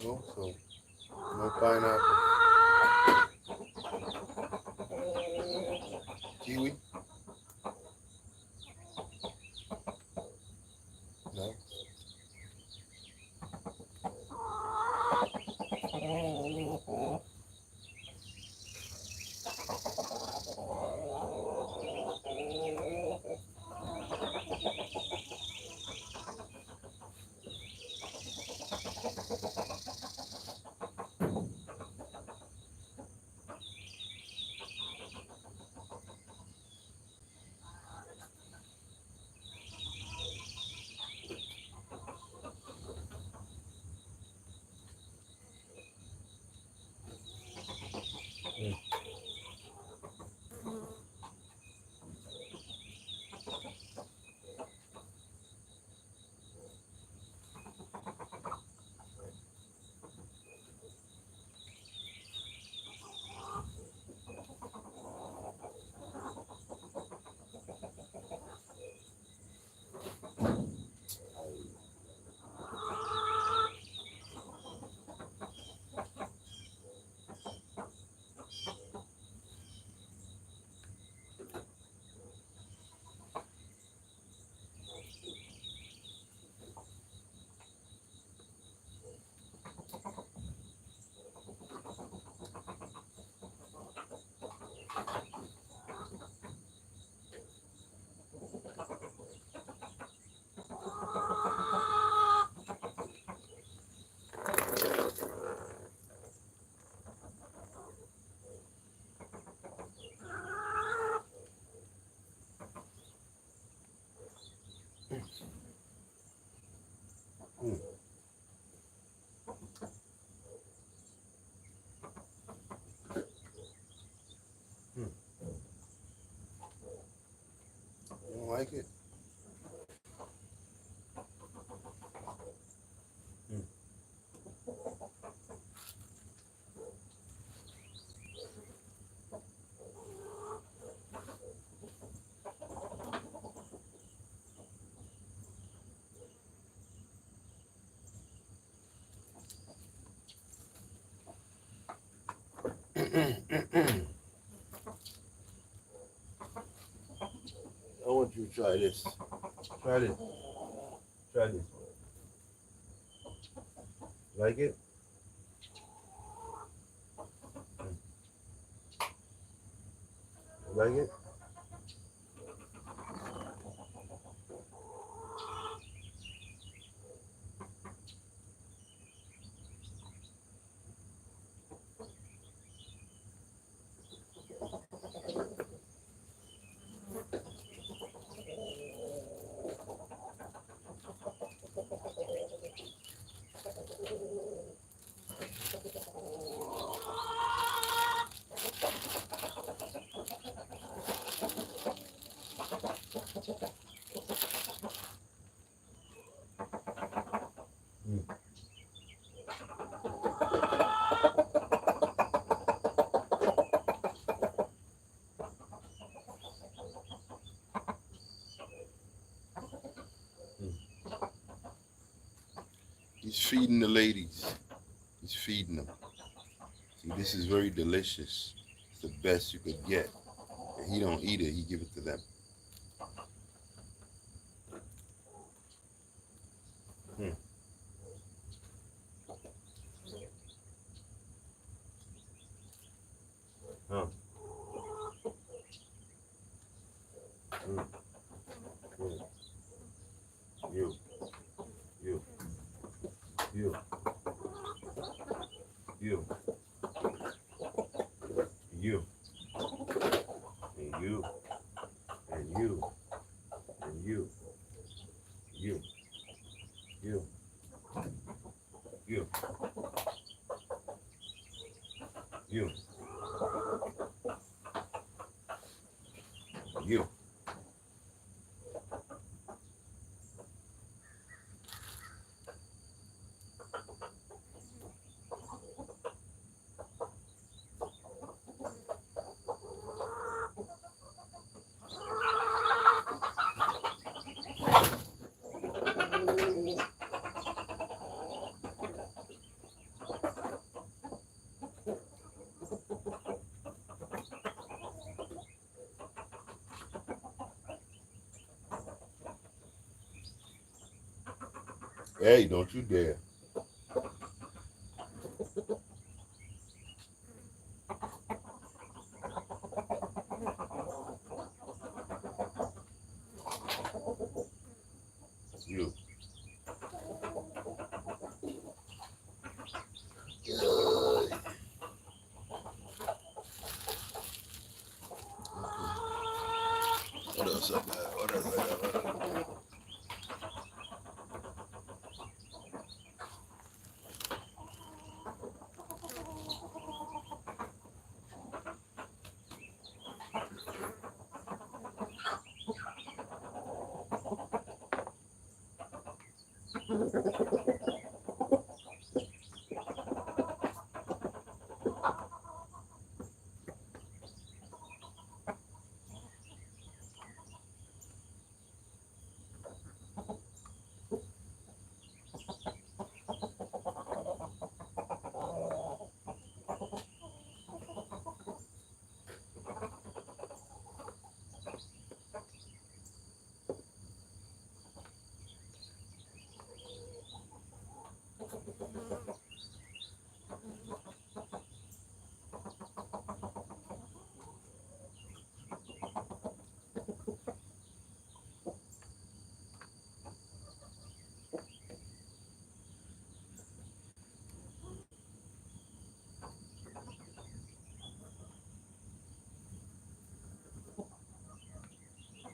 No, so no pineapple. Kiwi? No. Mm. Mm. You don't like it? Mm. I want you to try this. Try this. Try this. Like it? Mm. Like it? Mm. Mm. He's feeding the ladies. He's feeding them. See, this is very delicious. It's the best you could get. And he don't eat it. He give it to them. Mm. Huh. Mm. Mm. You. You. You. You. You. And you. And you. And you. You. You. You. You. You. Hey, don't you dare. You. What else I got? What else I got? What else I got?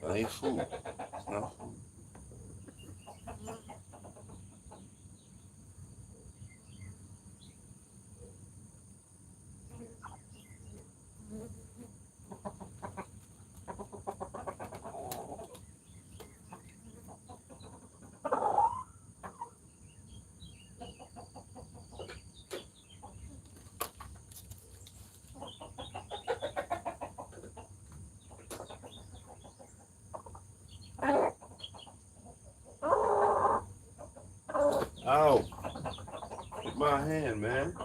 That ain't food. It's not food. Ow. With my hand, man.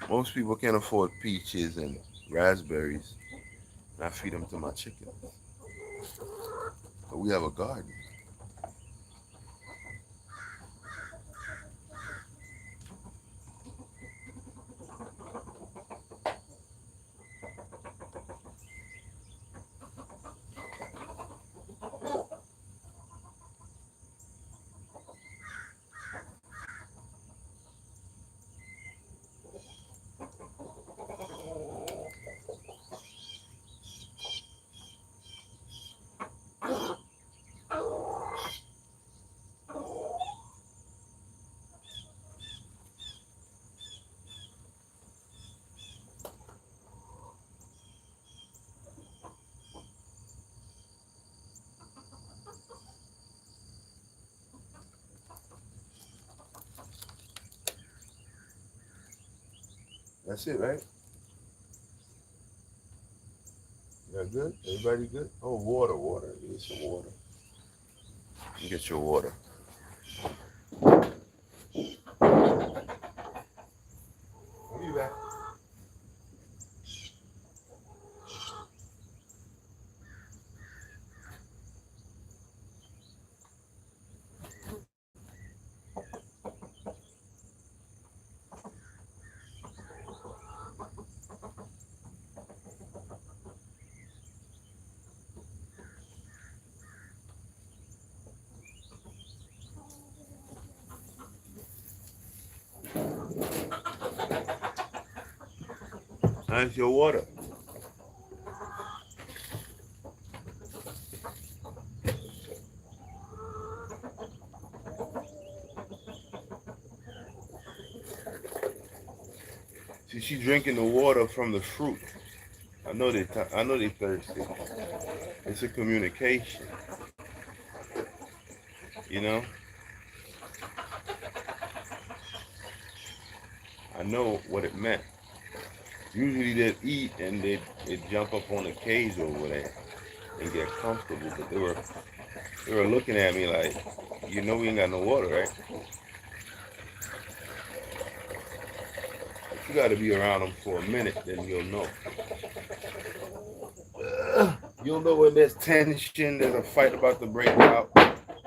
Most people can't afford peaches and raspberries. And I feed them to my chickens. But we have a garden. That's it, right? You got good? Everybody good? Oh, water. You need some water. You get your water. I'll be back. How's your water? See, she drinking the water from the fruit. I know they thirsty. It's a communication, you know. I know what it meant. Usually they'd eat and they'd jump up on the cage over there and get comfortable, but they were looking at me like, you know, we ain't got no water, right? But you got to be around them for a minute, then you'll know. You'll know when there's tension, there's a fight about to break out.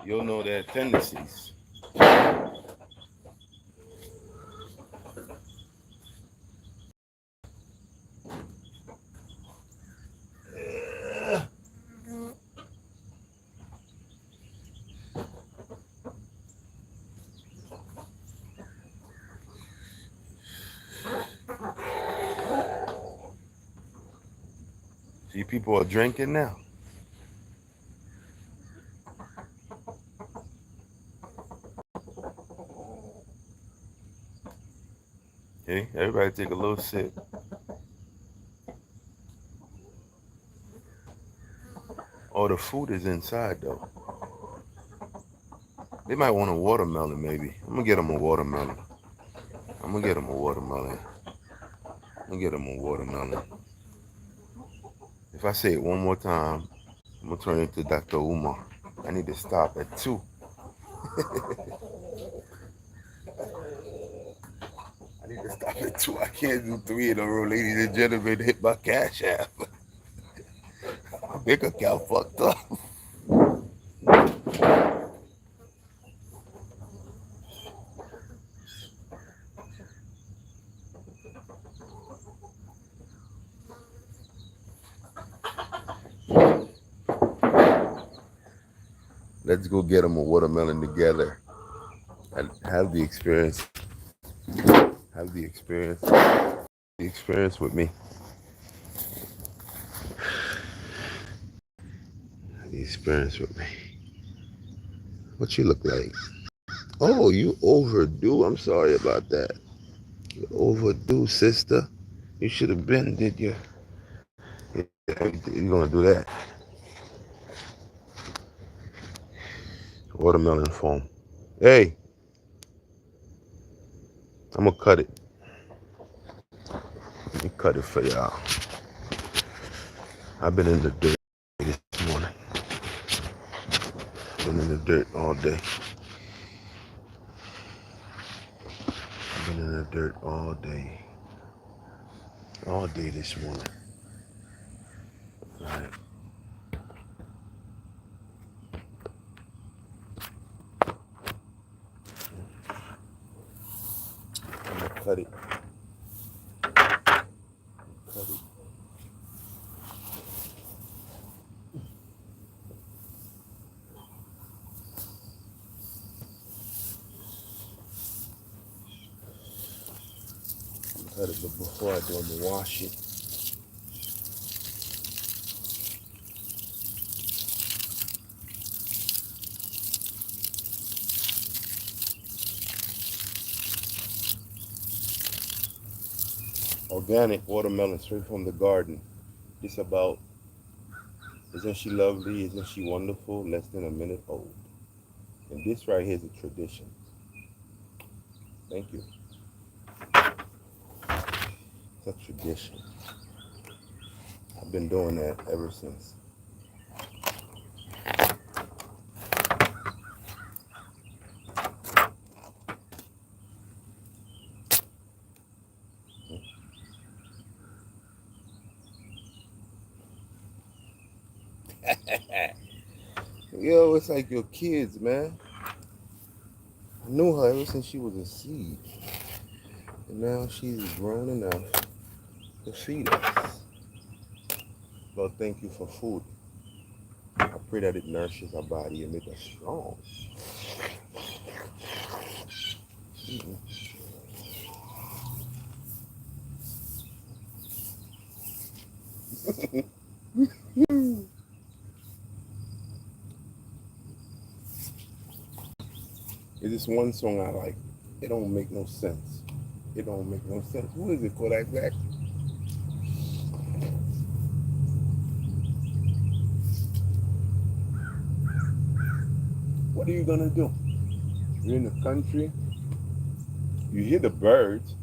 You'll know their tendencies. See, people are drinking now. Okay, everybody take a little sip. Oh, the food is inside though. They might want a watermelon maybe. I'm gonna get them a watermelon. I'm gonna get them a watermelon. If I say it one more time, I'm gonna turn into Dr. Umar. I need to stop at 2. I need to stop at 2. I can't do 3 in a row, ladies and gentlemen. Hit my cash app. My bank account fucked up. Let's go get them a watermelon together and have the experience. Have the experience. The experience with me. Have the experience with me. What you look like? Oh, you overdue. I'm sorry about that. You overdue, sister. You should have been, did you? You're gonna do that. Watermelon foam. Hey, I'm gonna cut it. Let me cut it for y'all. I've been in the dirt this morning. Been in the dirt all day. Been in the dirt all day. All day this morning. All right. I'm gonna cut it. Cut it. Cut it, but before I do, I'm gonna wash it. Organic watermelon straight from the garden. It's about, isn't she lovely? Isn't she wonderful? Less than a minute old. And this right here is a tradition. Thank you. It's a tradition. I've been doing that ever since. Yo, it's like your kids, man. I knew her ever since she was a seed. And now she's grown enough to feed us. Lord, thank you for food. I pray that it nourishes our body and make us strong. It's this one song I like. It don't make no sense. It don't make no sense. Who is it, Kodak Black? What are you gonna do? You're in the country. You hear the birds.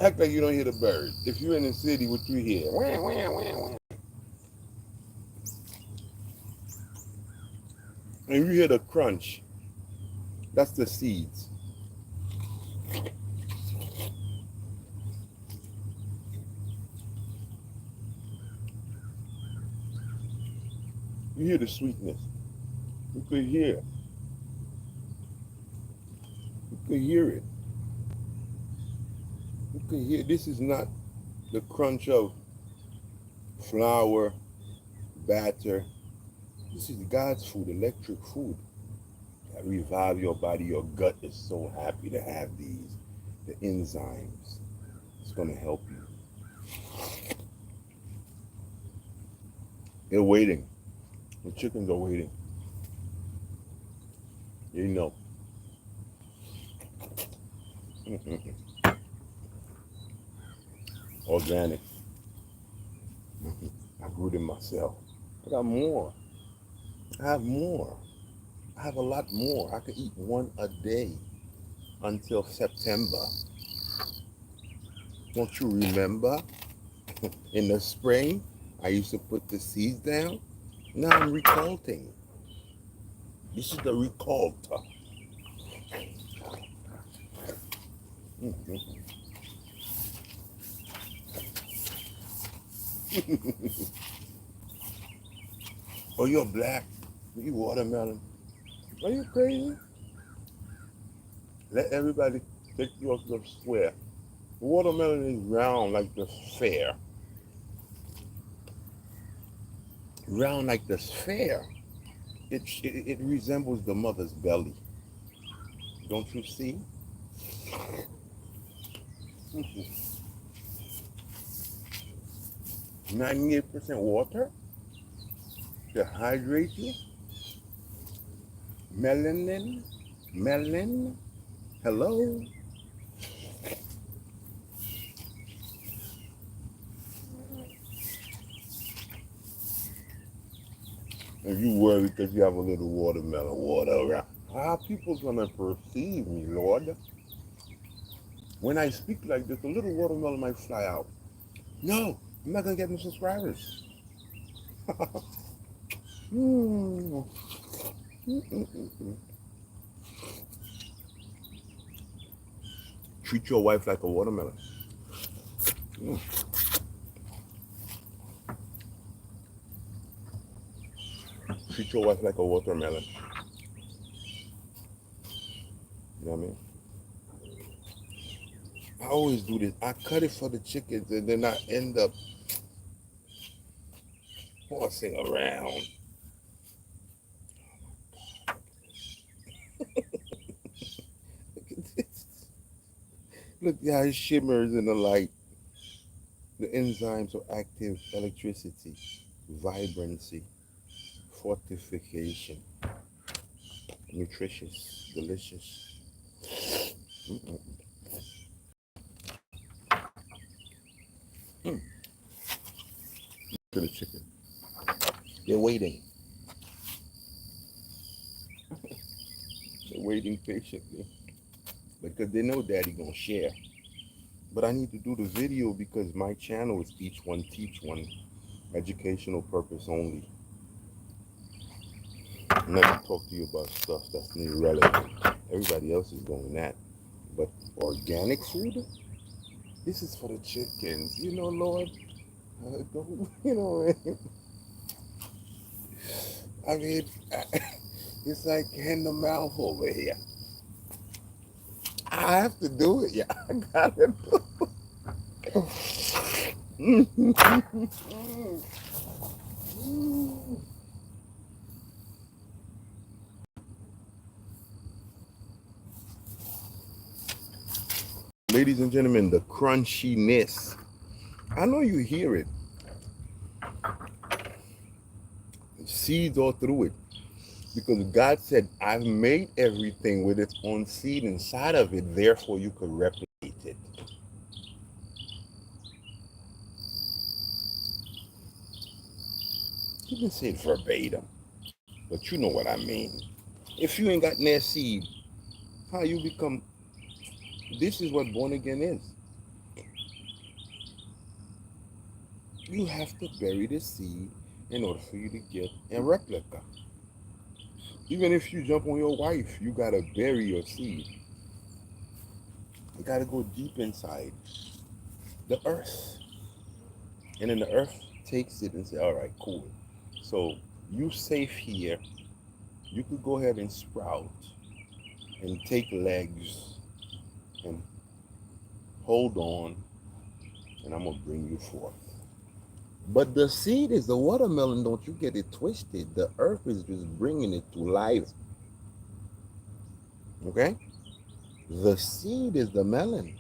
Act like you don't hear the birds. If you're in the city, what you hear? Wah, wah, wah, wah. And you hear the crunch. That's the seeds. You hear the sweetness. You could hear. You could hear it. You could hear. This is not the crunch of flour, batter. This is God's food, electric food. That revive your body. Your gut is so happy to have these. The enzymes. It's going to help you. They're waiting. The chickens are waiting. You know. Organic. I grew them myself. I got more. I have more. I have a lot more. I could eat one a day until September. Don't you remember? In the spring, I used to put the seeds down. Now I'm recolting. This is the recolter. Oh, you're black. You watermelon. Are you crazy? Let everybody take you off the square. Watermelon is round like the sphere. Round like the sphere. It resembles the mother's belly. Don't you see? 98% water to hydrate you. Melanin. Hello. And you worry because you have a little watermelon water around. How are people gonna perceive me, Lord? When I speak like this, a little watermelon might fly out. No, I'm not gonna get no subscribers. Treat your wife like a watermelon. Treat your wife like a watermelon. You know what I mean? I always do this. I cut it for the chickens and then I end up horsing around. Look at this. Look how it shimmers in the light. The enzymes are active: electricity, vibrancy, fortification, nutritious, delicious. To the chicken. They're waiting. They're waiting patiently because they know Daddy gonna share. But I need to do the video because my channel is Each One Teach One, educational purpose only. I'm not gonna talk to you about stuff that's irrelevant. Everybody else is doing that. But organic food, this is for the chickens. You know, Lord, you know. I mean, it's like hand to mouth over here. I have to do it, yeah. I gotta do it. Ladies and gentlemen, the crunchiness. I know you hear it. Seeds all through it. Because God said, I've made everything with its own seed inside of it, therefore you could replicate it. You can say it verbatim, but you know what I mean. If you ain't got no seed, how you become, this is what born again is. You have to bury the seed in order for you to get a replica. Even if you jump on your wife, you gotta bury your seed. You gotta go deep inside the earth. And then the earth takes it and say, all right, cool. So you safe here. You could go ahead and sprout and take legs and hold on, and I'm gonna bring you forth. But the seed is the watermelon. Don't you get it twisted. The earth is just bringing it to life. Okay? The seed is the melon.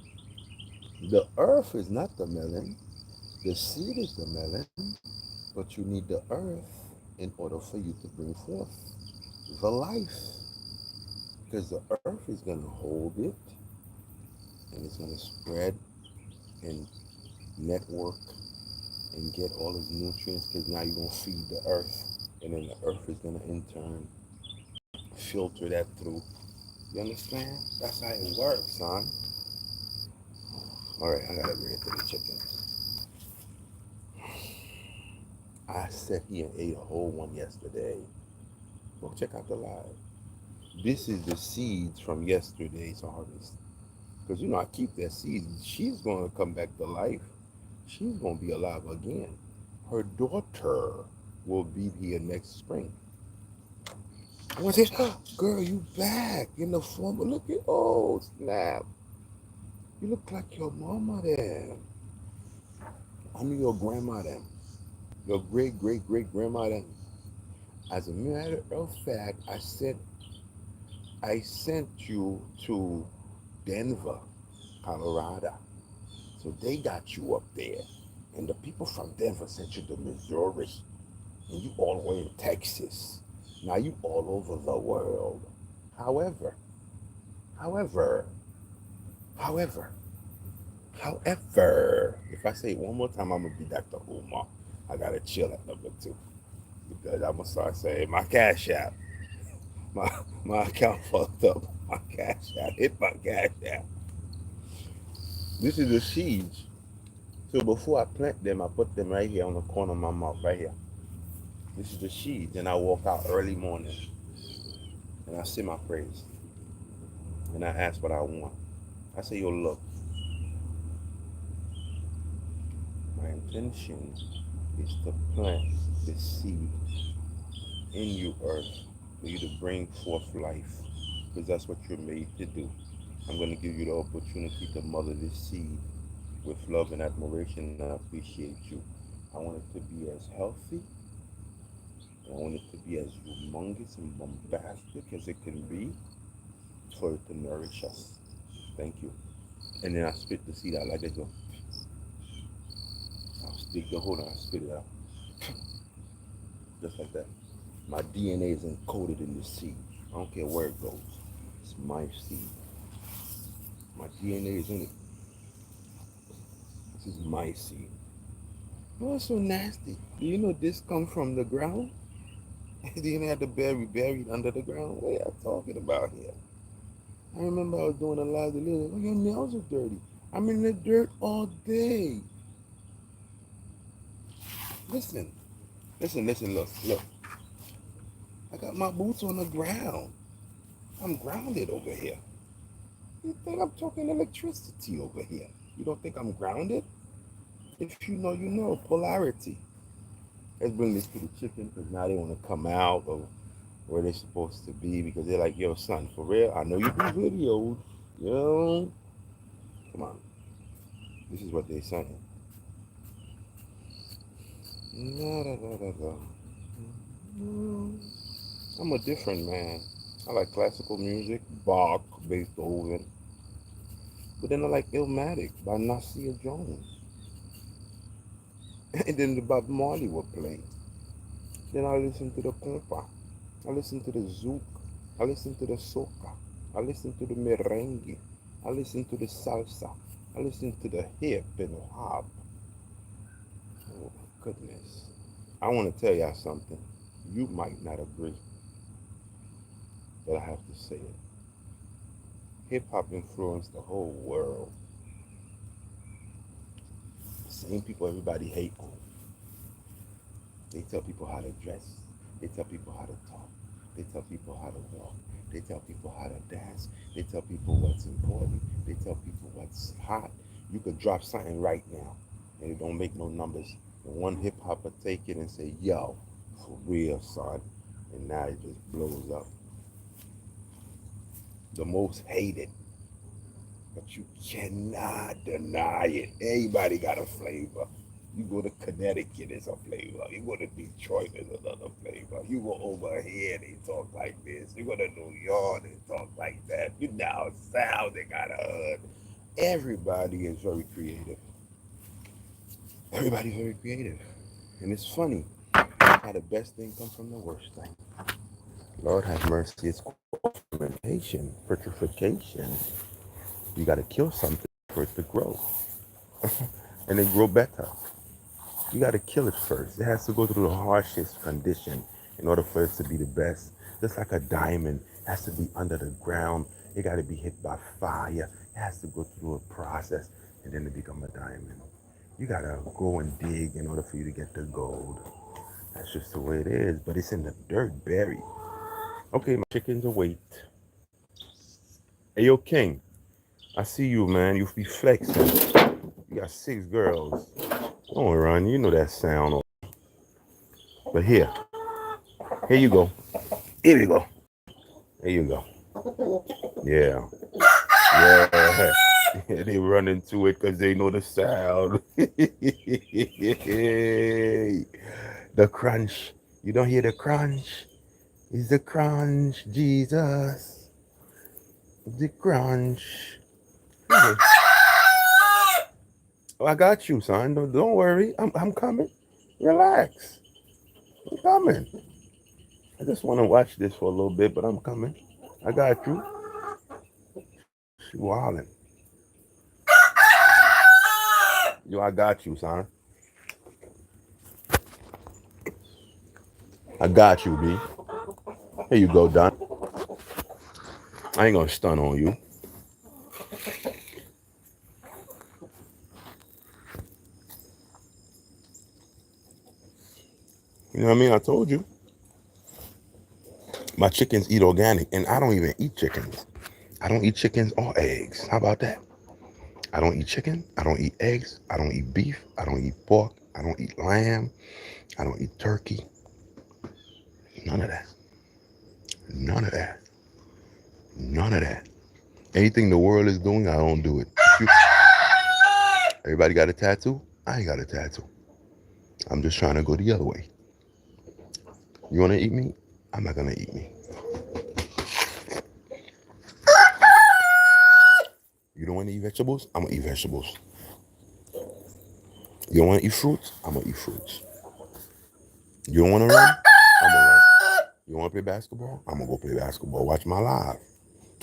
The earth is not the melon. The seed is the melon, but you need the earth in order for you to bring forth the life. Because the earth is going to hold it and it's going to spread and network and get all its nutrients, because now you're going to feed the earth, and then the earth is going to in turn filter that through. You understand? That's how it works, son. All right, I got to bring it to the chickens. I sat here and ate a whole one yesterday. Go check out the live. This is the seeds from yesterday's harvest. Because, I keep that seed. She's going to come back to life. She's going to be alive again. Her daughter will be here next spring. I want to say, oh, girl, you back in the form of, look at, oh, snap. You look like your mama then. I knew your grandma then. Your great-great-great-grandma then. As a matter of fact, I sent you to Denver, Colorado. So they got you up there. And the people from Denver sent you to Missouri. And you all the way in Texas. Now you all over the world. However, however, however, if I say it one more time, I'm going to be Dr. Umar. I got to chill at number 2. Because I'm going to start saying my cash app. My account fucked up. My cash app. Hit my cash app. This is the seeds. So before I plant them, I put them right here on the corner of my mouth, right here. This is the seeds. And I walk out early morning. And I say my praise. And I ask what I want. I say, yo, look. My intention is to plant this seed in you, earth, for you to bring forth life. Because that's what you're made to do. I'm going to give you the opportunity to mother this seed with love and admiration, and I appreciate you. I want it to be as healthy, and I want it to be as humongous and bombastic as it can be for it to nourish us. Thank you. And then I spit the seed out like this. I'll stick the hold on, I spit it out. Just like that. My DNA is encoded in the seed. I don't care where it goes. It's my seed. My DNA is in it. This is my seed. Oh, it's so nasty. Do you know this comes from the ground? Do you know have to buried under the ground? What are you talking about here? I remember I was doing a live delivery. Oh, your nails are dirty. I'm in the dirt all day. Listen, look. I got my boots on the ground. I'm grounded over here. You think I'm talking electricity over here? You don't think I'm grounded? If you know, you know. Polarity. Let's bring this to the chicken because now they want to come out of where they're supposed to be because they're like, yo, son, for real, I know you do videos. You know? Come on. This is what they're saying. I'm a different man. I like classical music, Bach, Beethoven. But then I like Illmatic by Nasir Jones. And then the Bob Marley would play. Then I listen to the compa. I listen to the zouk. I listen to the soca. I listen to the merengue. I listen to the salsa. I listen to the hip and the hop. Oh, goodness. I want to tell y'all something. You might not agree, but I have to say it. Hip hop influenced the whole world. The same people everybody hate on. They tell people how to dress. They tell people how to talk. They tell people how to walk. They tell people how to dance. They tell people what's important. They tell people what's hot. You could drop something right now, and it don't make no numbers. And one hip hopper take it and say, "Yo, for real, son," and now it just blows up. The most hated, but you cannot deny it. Everybody got a flavor. You go to Connecticut, it's a flavor. You go to Detroit, it's another flavor. You go over here, they talk like this. You go to New York, they talk like that. You down south, they got a hood. Everybody is very creative. Everybody's very creative. And it's funny how the best thing comes from the worst thing. Lord have mercy, it's fermentation, petrification. You got to kill something for it to grow. And then grow better. You got to kill it first. It has to go through the harshest condition in order for it to be the best. Just like a diamond has to be under the ground. It got to be hit by fire. It has to go through a process and then it become a diamond. You got to go and dig in order for you to get the gold. That's just the way it is. But it's in the dirt buried. Okay, my chickens await. Hey, yo, King. I see you, man. You be flexing. You got 6 girls. Don't run. You know that sound. But here you go. Here you go. There you go. Yeah. Yeah. They run into it because they know the sound. The crunch. You don't hear the crunch? It's the crunch, Jesus. The crunch. Oh, I got you, son. Don't worry. I'm coming. Relax. I'm coming. I just want to watch this for a little bit, but I'm coming. I got you. She wildin'. Yo, I got you, son. I got you, B. Here you go, Don. I ain't gonna stun on you. You know what I mean? I told you. My chickens eat organic, and I don't even eat chickens. I don't eat chickens or eggs. How about that? I don't eat chicken. I don't eat eggs. I don't eat beef. I don't eat pork. I don't eat lamb. I don't eat turkey. None of that. None of that. None of that. Anything the world is doing, I don't do it. Everybody got a tattoo? I ain't got a tattoo. I'm just trying to go the other way. You want to eat me? I'm not going to eat me. You don't want to eat vegetables? I'm going to eat vegetables. You don't want to eat fruits? I'm going to eat fruits. You don't want to run? I'm going to run. You want to play basketball? I'm going to go play basketball. Watch my live.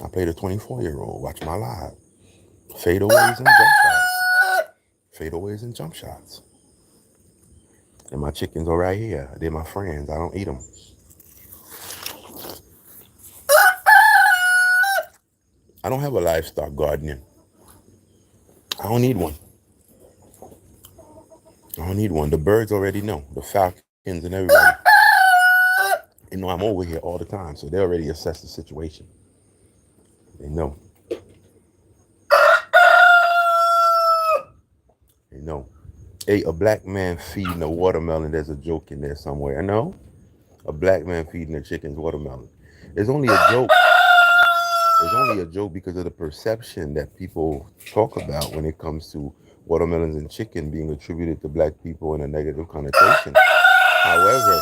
I play the 24-year-old. Watch my live. Fadeaways and jump shots. Fadeaways and jump shots. And my chickens are right here. They're my friends. I don't eat them. I don't have a livestock gardening. I don't need one. I don't need one. The birds already know. The falcons and everybody. They know I'm over here all the time, so they already assess the situation. They know. They know. Hey, a black man feeding a watermelon, there's a joke in there somewhere. I know. A black man feeding the chickens watermelon. It's only a joke. It's only a joke because of the perception that people talk about when it comes to watermelons and chicken being attributed to black people in a negative connotation. However,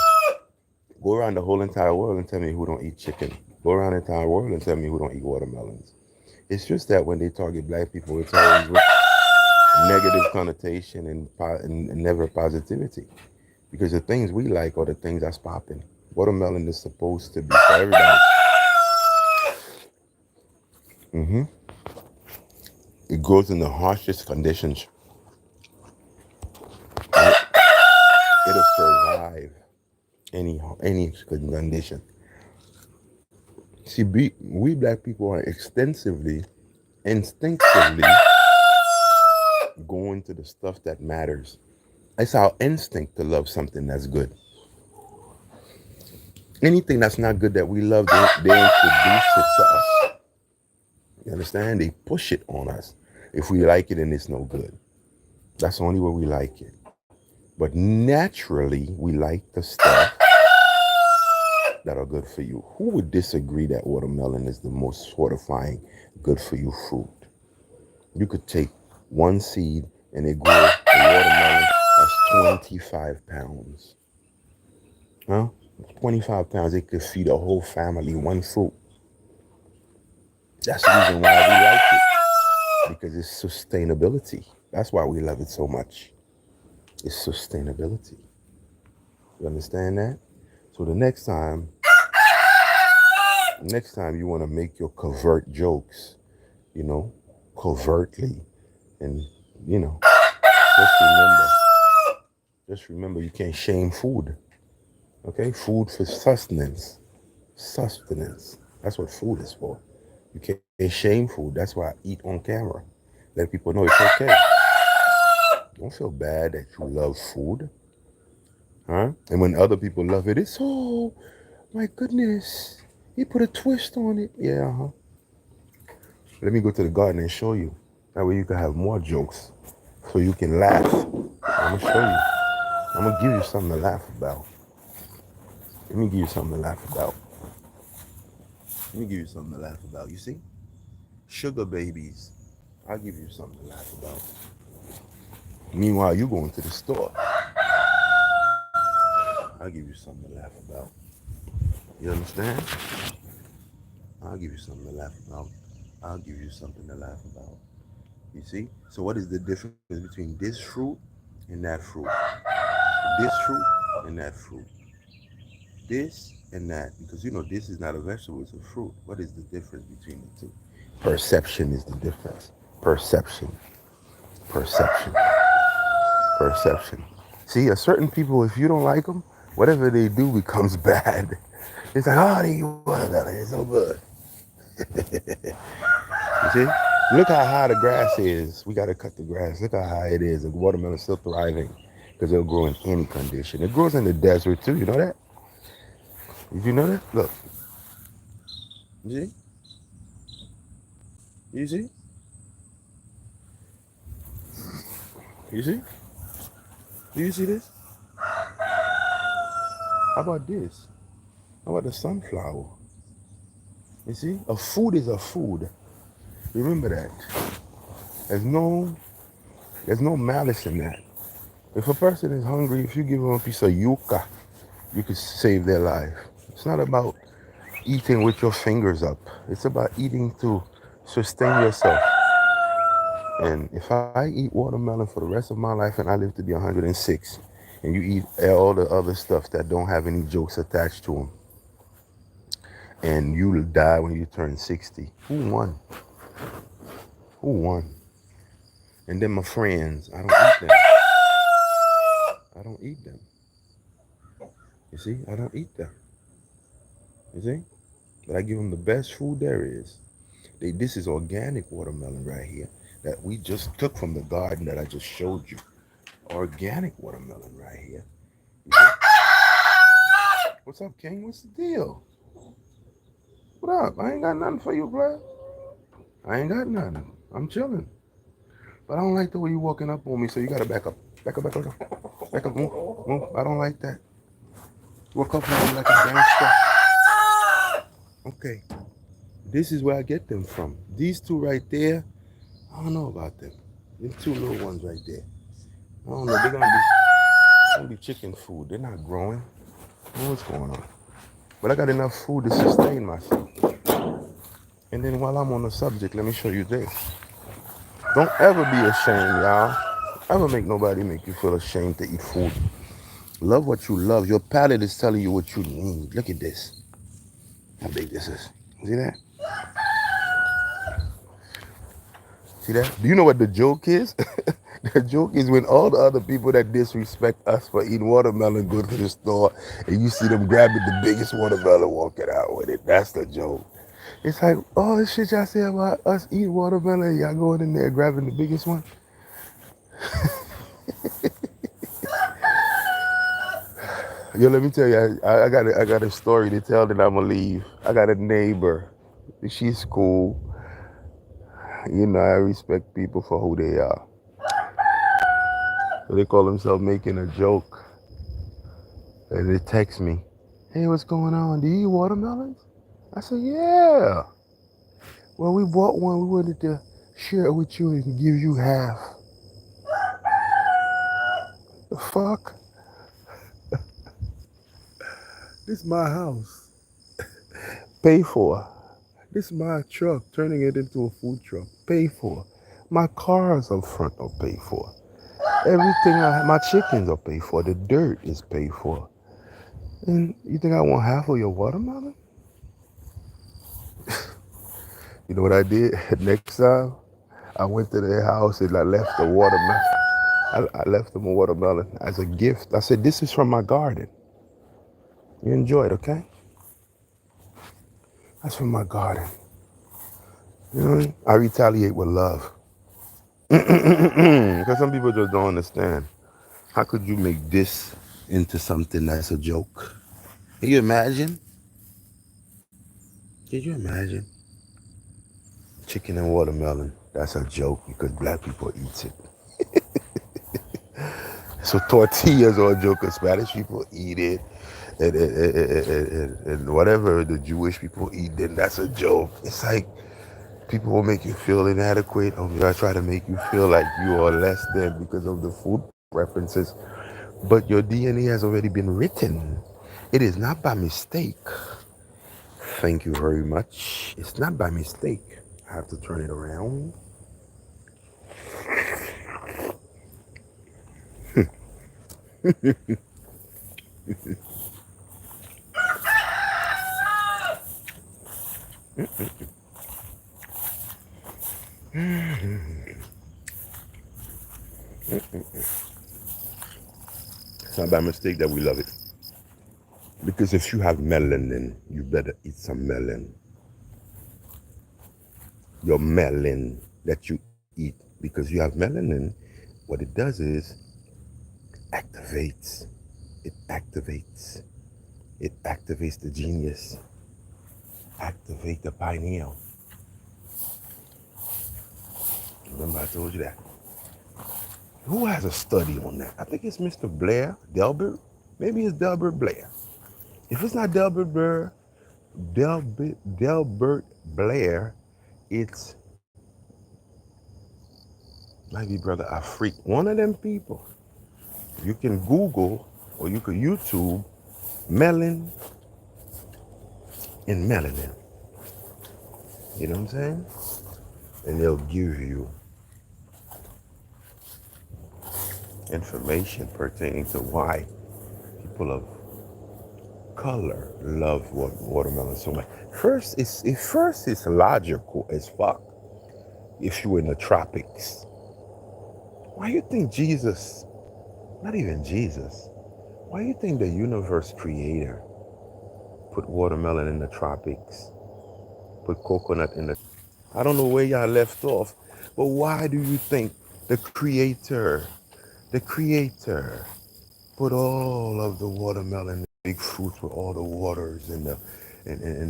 go around the whole entire world and tell me who don't eat chicken. Go around the entire world and tell me who don't eat watermelons. It's just that when they target black people, it's always negative connotation and never positivity. Because the things we like are the things that's popping. Watermelon is supposed to be for everybody. hmm It grows in the harshest conditions. And it'll survive any condition. See, we black people are instinctively going to the stuff that matters. It's our instinct to love something that's good. Anything that's not good that we love, they introduce it to us. You understand? They push it on us. If we like it and it's no good. That's the only way we like it. But naturally, we like the stuff that are good for you. Who would disagree that watermelon is the most fortifying, good for you fruit? You could take one seed and it grows a watermelon that's 25 pounds. Huh? 25 pounds, it could feed a whole family, one fruit. That's the reason why we like it. Because it's sustainability. That's why we love it so much. It's sustainability. You understand that? So the next time you want to make your covert jokes, covertly, and just remember, you can't shame food. Okay? Food for sustenance. Sustenance. That's what food is for. You can't shame food. That's why I eat on camera. Let people know it's okay. Don't feel bad that you love food. Huh? And when other people love it, it's, oh, my goodness. He put a twist on it. Yeah, huh? Let me go to the garden and show you. That way you can have more jokes. So you can laugh. I'm going to show you. I'm going to give you something to laugh about. Let me give you something to laugh about. You see? Sugar babies. I'll give you something to laugh about. Meanwhile, you going to the store. I'll give you something to laugh about. You understand? I'll give you something to laugh about. You see? So what is the difference between this fruit and that fruit? This fruit and that fruit. This and that. Because this is not a vegetable, it's a fruit. What is the difference between the two? Perception is the difference. Perception. See, a certain people, if you don't like them, whatever they do becomes bad. It's like, oh, they watermelon, it's so good. You see? Look how high the grass is. We got to cut the grass. Look how high it is. The watermelon's still thriving because it'll grow in any condition. It grows in the desert too. You know that? Did you know that? Look. You see? You see? You see? Do you see this? How about this? How about the sunflower? You see? A food is a food. Remember that. There's no malice in that. If a person is hungry, if you give them a piece of yucca, you could save their life. It's not about eating with your fingers up. It's about eating to sustain yourself. And if I eat watermelon for the rest of my life and I live to be 106, and you eat all the other stuff that don't have any jokes attached to them, and you die when you turn 60, who won? And then my friends, I don't eat them. You see, I don't eat them. You see? But I give them the best food there is. This is organic watermelon right here that we just took from the garden that I just showed you. Organic watermelon right here. You see? What's up, King? What's the deal? What up? I ain't got nothing for you, blood. I ain't got nothing. I'm chilling. But I don't like the way you walking up on me, so you gotta back up. Back up, move. I don't like that. Walk up on me like a gangster. Okay. This is where I get them from. These two right there, I don't know about them. Them two little ones right there. I don't know. They're gonna be chicken food. They're not growing. I don't know what's going on. But I got enough food to sustain myself. And then while I'm on the subject, let me show you this. Don't ever be ashamed, y'all. Ever make nobody make you feel ashamed to eat food. Love what you love. Your palate is telling you what you need. Look at this. How big this is. See that? See that? Do you know what the joke is? The joke is when all the other people that disrespect us for eating watermelon go to the store and you see them grabbing the biggest watermelon walking out with it. That's the joke. It's like, oh, this shit y'all say about us eating watermelon, y'all going in there grabbing the biggest one. Yo, let me tell you, I got a story to tell that I'ma leave. I got a neighbor. She's cool. You know, I respect people for who they are. So they call themselves making a joke. And they text me, hey, what's going on? Do you eat watermelons? I said, yeah. Well, we bought one. We wanted to share it with you and give you half. The fuck? This is my house. Pay for. This is my truck, turning it into a food truck. Pay for. My cars up front are paid for. Everything my chickens are paid for. The dirt is paid for. And you think I want half of your watermelon? You know what I did? Next time, I went to their house and I left the watermelon. I left them a watermelon as a gift. I said, this is from my garden. You enjoy it, okay? That's from my garden. You know what I mean? I retaliate with love. Because some people just don't understand. How could you make this into something that's a joke? Can you imagine? Can you imagine? Chicken and watermelon, that's a joke because black people eat it. So tortillas are a joke because Spanish people eat it. And whatever the Jewish people eat, then that's a joke. It's like people will make you feel inadequate, or I try to make you feel like you are less than because of the food preferences. But your DNA has already been written. It is not by mistake. Thank you very much. It's not by mistake. I have to turn it around. It's not by mistake that we love it. Because if you have melanin, you better eat some melon. Your melon that you eat, because you have melanin, what it does is activates. It activates. It activates the genius. Activate the pineal. Remember I told you that. Who has a study on that? I think it's Mr. Blair, Delbert. Maybe it's Delbert Blair. If it's not Delbert Blair, Delbert Blair, it's might be Brother Afrik. One of them people. You can Google or you can YouTube melon and melanin. You know what I'm saying? And they'll give you information pertaining to why people of color love watermelon so much. First, it's logical as fuck. If you're in the tropics, why you think Jesus, not even Jesus, why you think the universe creator put watermelon in the tropics, put coconut in the, I don't know where y'all left off, but why do you think the creator put all of the watermelon, big fruits with all the waters and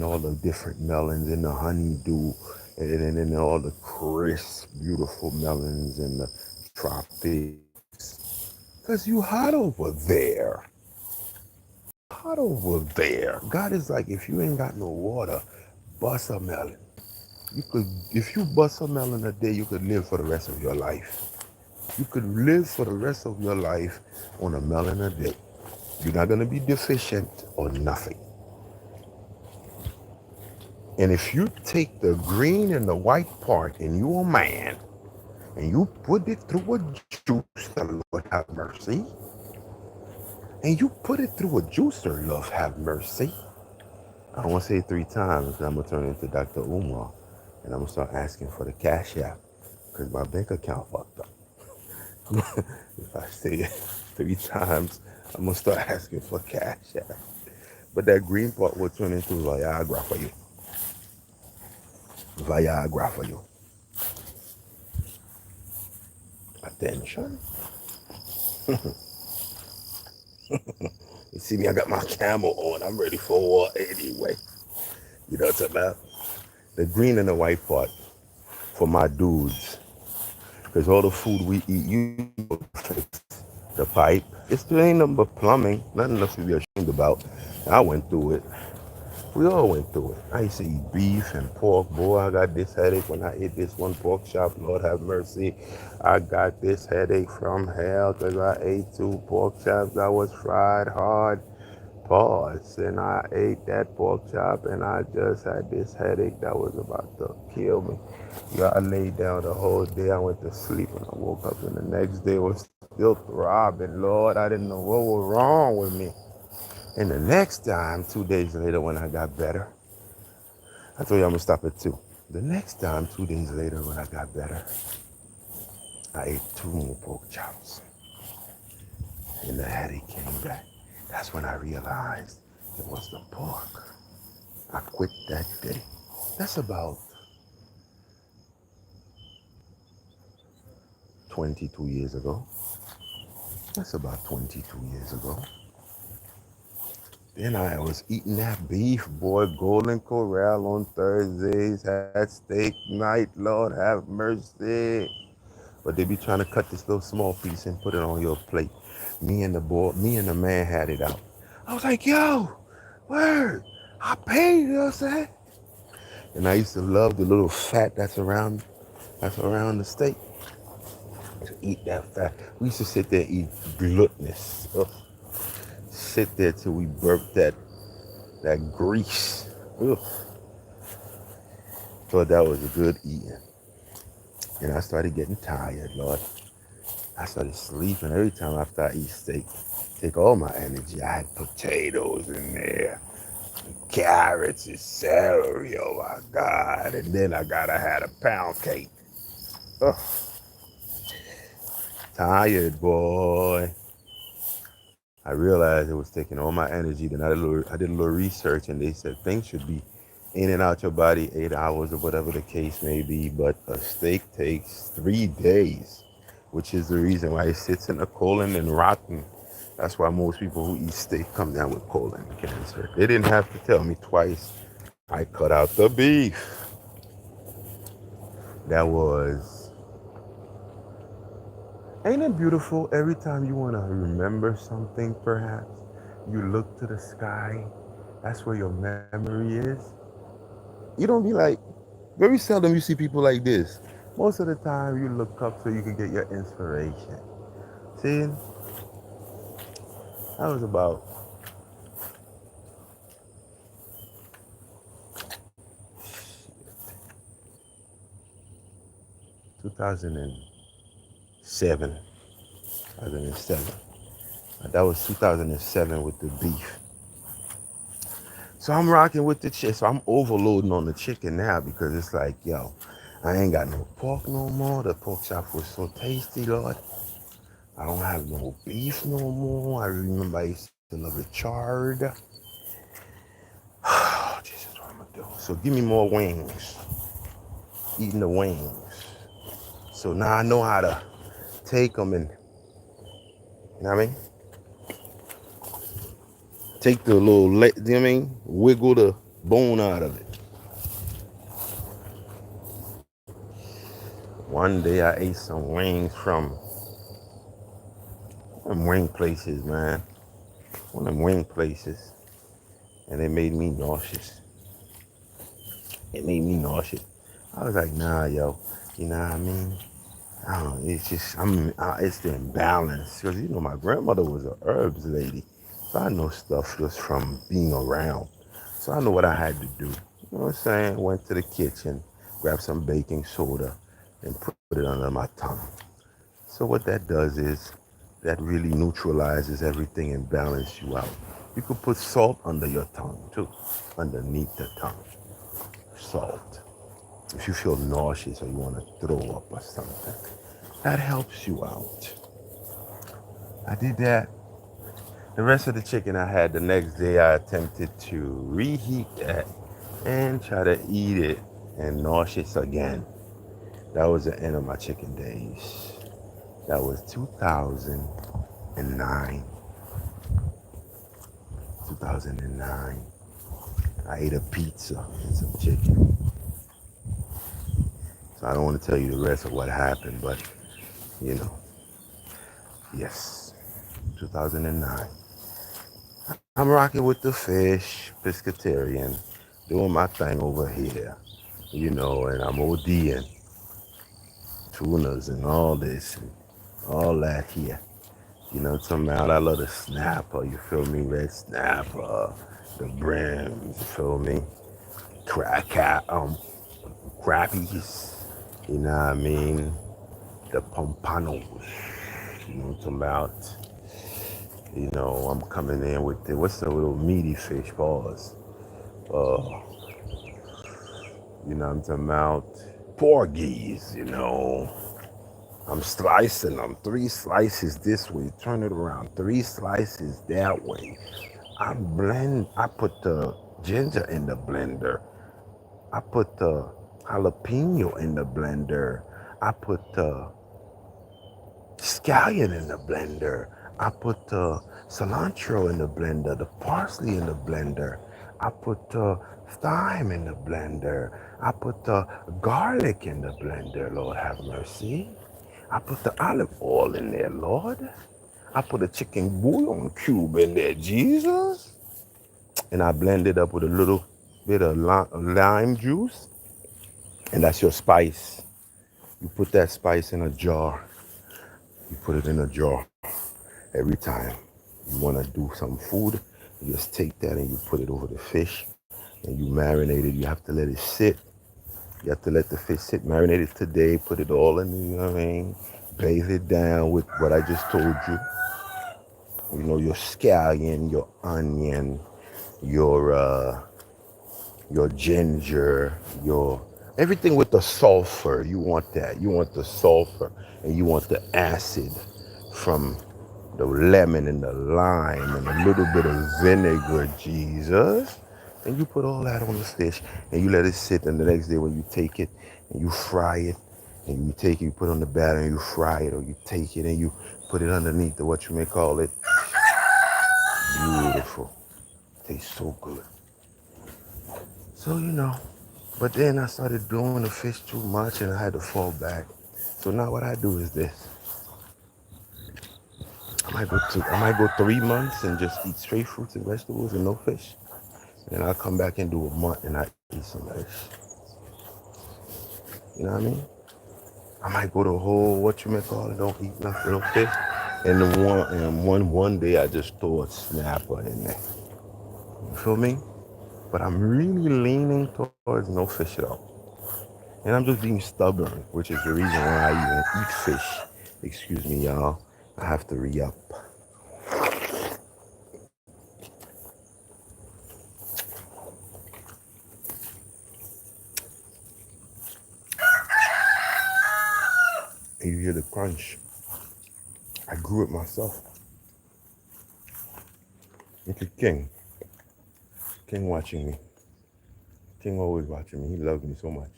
all the different melons and the honeydew and all the crisp, beautiful melons in the tropics? Because you hot over there. Hot over there. God is like, if you ain't got no water, bust a melon. You could, if you bust a melon a day, you could live for the rest of your life. You could live for the rest of your life on a melon a day. You're not going to be deficient or nothing. And if you take the green and the white part and you're a man, and you put it through a juicer, Lord have mercy. And you put it through a juicer, Lord have mercy. I don't want to say it 3 times because I'm going to turn into Dr. Umar. And I'm going to start asking for the cash app because my bank account fucked up. If I say it 3 times, I'm going to start asking for cash app. But that green part will turn into Viagra for you. Viagra for you. Attention. You see me, I got my camel on. I'm ready for war anyway. You know what I'm talking about? The green and the white part for my dudes. Because all the food we eat, you fix the pipe. It's ain't nothing but plumbing. Nothing else to be ashamed about. I went through it. We all went through it. I used to eat beef and pork. Boy, I got this headache when I ate this one pork chop. Lord have mercy. I got this headache from hell because I ate 2 pork chops that was fried hard. Pause. And I ate that pork chop and I just had this headache that was about to kill me. Yeah, I laid down the whole day. I went to sleep and I woke up and the next day was still throbbing. Lord, I didn't know what was wrong with me. And the next time, 2 days later, when I got better, I told you I'm gonna stop at 2. The next time, 2 days later, when I got better, I ate 2 more pork chops. And the headache came back. That's when I realized it was the pork. I quit that day. That's about 22 years ago. That's about 22 years ago. Then I was eating that beef, boy, Golden Corral on Thursdays, had steak night, Lord have mercy. But they be trying to cut this little small piece and put it on your plate. Me and the man had it out. I was like, yo, word, I paid, you know what I'm saying? And I used to love the little fat that's around the steak. To eat that fat. We used to sit there and eat gluttonous. Ugh. Sit there till we burp that grease. Ugh. Thought that was a good eating. And I started getting tired, Lord. I started sleeping every time after I eat steak. Take all my energy. I had potatoes in there, carrots and celery. Oh my God. And then I had a pound cake. Ugh. Tired, boy. I realized it was taking all my energy. Then I did a little research and they said things should be in and out your body 8 hours or whatever the case may be. But a steak takes 3 days, which is the reason why it sits in the colon and rotten. That's why most people who eat steak come down with colon cancer. They didn't have to tell me twice. I cut out the beef. That was... Ain't it beautiful every time you want to remember something, perhaps? You look to the sky. That's where your memory is. You don't be like, very seldom you see people like this. Most of the time you look up so you can get your inspiration. See? That was about 2007. 2007. That was 2007 with the beef. So I'm rocking with the chicken. So I'm overloading on the chicken now because it's like, yo, I ain't got no pork no more. The pork chop was so tasty, Lord. I don't have no beef no more. I remember I used to love it charred. Oh, Jesus, what I'm gonna do? So give me more wings. Eating the wings. So now I know how to take them and, you know what I mean? Take the little, you know what I mean? Wiggle the bone out of it. One day I ate some wings from them wing places, man. One of them wing places. And it made me nauseous. It made me nauseous. I was like, nah, yo. You know what I mean? I don't know. It's just, it's the imbalance. Because, you know, my grandmother was a herbs lady. So I know stuff just from being around. So I know what I had to do. You know what I'm saying? Went to the kitchen, grabbed some baking soda, and put it under my tongue. So what that does is that really neutralizes everything and balances you out. You could put salt under your tongue too, underneath the tongue. Salt. If you feel nauseous or you want to throw up or something, that helps you out. I did that. The rest of the chicken I had the next day, I attempted to reheat that and try to eat it and nauseous again. That was the end of my chicken days. That was 2009. 2009. I ate a pizza and some chicken. So I don't want to tell you the rest of what happened, but you know, yes, 2009. I'm rocking with the fish, pescatarian, doing my thing over here, you know, and I'm ODing tunas and all this and all that here. You know what I'm talking about? I love the snapper, you feel me? Red snapper, the brims, you feel me? Crappies, you know what I mean? The pompanos, you know what I'm talking about? You know, I'm coming in with what's the little meaty fish paws? Uh, you know what I'm talking about? Porgies, you know. I'm slicing them 3 slices this way, turn it around 3 slices that way. I put the ginger in the blender. I put the jalapeno in the blender. I put the scallion in the blender. I put the cilantro in the blender, the parsley in the blender. I put the thyme in the blender. I put the garlic in the blender, Lord have mercy. I put the olive oil in there, Lord. I put a chicken bouillon cube in there, Jesus. And I blend it up with a little bit of lime juice. And that's your spice. You put that spice in a jar. You put it in a jar every time you want to do some food. You just take that and you put it over the fish and you marinate it. You have to let it sit. You have to let the fish sit, marinate it today, put it all in, you know what I mean? Bathe it down with what I just told you. You know, your scallion, your onion, your ginger, your everything with the sulfur. You want that. You want the sulfur and you want the acid from the lemon and the lime and a little bit of vinegar, Jesus. And you put all that on the fish and you let it sit. And the next day when you take it and you fry it and you take it, you put it on the batter and you fry it, or you take it and you put it underneath the what you may call it. Beautiful. Tastes so good. So, you know, but then I started doing the fish too much and I had to fall back. So now what I do is this. I might go 3 months and just eat straight fruits and vegetables and no fish. And I'll come back and do a month and I eat some fish. You know what I mean? I might go the whole what you may call it, don't eat nothing, no fish. And one day I just throw a snapper in there. You feel me? But I'm really leaning towards no fish at all. And I'm just being stubborn, which is the reason why I even eat fish. Excuse me, y'all. I have to re-up. And you hear the crunch. I grew it myself. Look at King. King watching me. King always watching me. He loves me so much.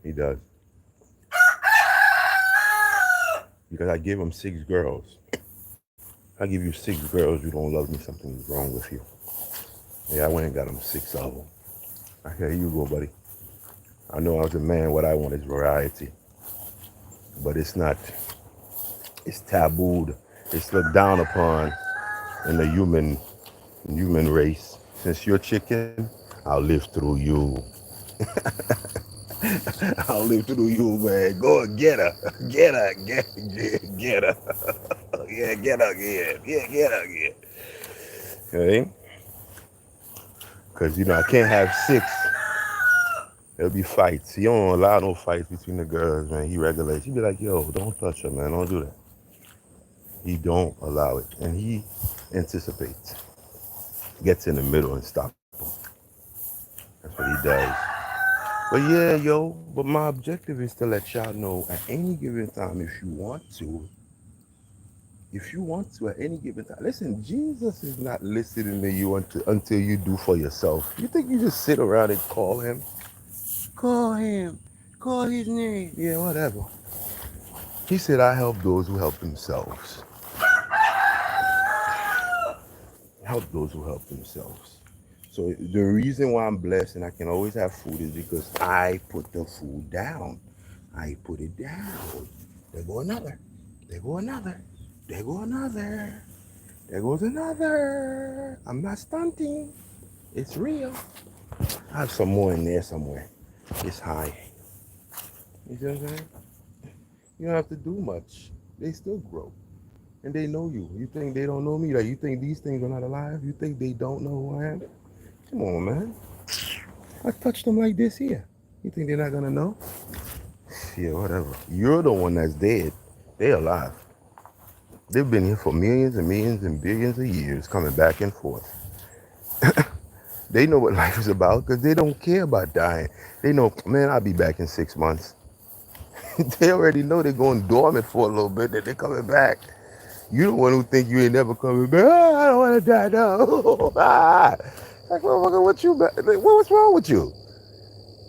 He does. Because I gave him 6 girls. I give you 6 girls, you don't love me, something is wrong with you. Yeah, I went and got him 6 of them. Okay, here you go, buddy. I know as a man, what I want is variety. But it's not. It's tabooed. It's looked down upon in the human race. Since you're chicken, I'll live through you. I'll live through you, man. Go and get her. Get her. Get her. Yeah, get her again. Yeah, get her again. Okay? Because, you know, I can't have 6. There'll be fights. He don't allow no fights between the girls, man. He regulates. He be like, yo, don't touch her, man. Don't do that. He don't allow it. And he anticipates. Gets in the middle and stops them. That's what he does. But yeah, yo, but my objective is to let y'all know at any given time, if you want to at any given time. Listen, Jesus is not listening to you until you do for yourself. You think you just sit around and call him? Call him. Call his name. Yeah, whatever. He said, I help those who help themselves. Help those who help themselves. So the reason why I'm blessed and I can always have food is because I put the food down. I put it down. There go another. There go another. There go another. There goes another. I'm not stunting. It's real. I have some more in there somewhere. It's high. You see what I'm saying? You don't have to do much. They still grow. And they know you. You think they don't know me? Like, you think these things are not alive? You think they don't know who I am? Come on, man. I touched them like this here. You think they're not gonna know? Yeah, whatever. You're the one that's dead. They're alive. They've been here for millions and millions and billions of years, coming back and forth. They know what life is about because they don't care about dying. They know, man, I'll be back in 6 months. They already know they're going dormant for a little bit, that they're coming back. You the one who think you ain't never coming back. I don't want to die now. Like, motherfucker, what's wrong with you?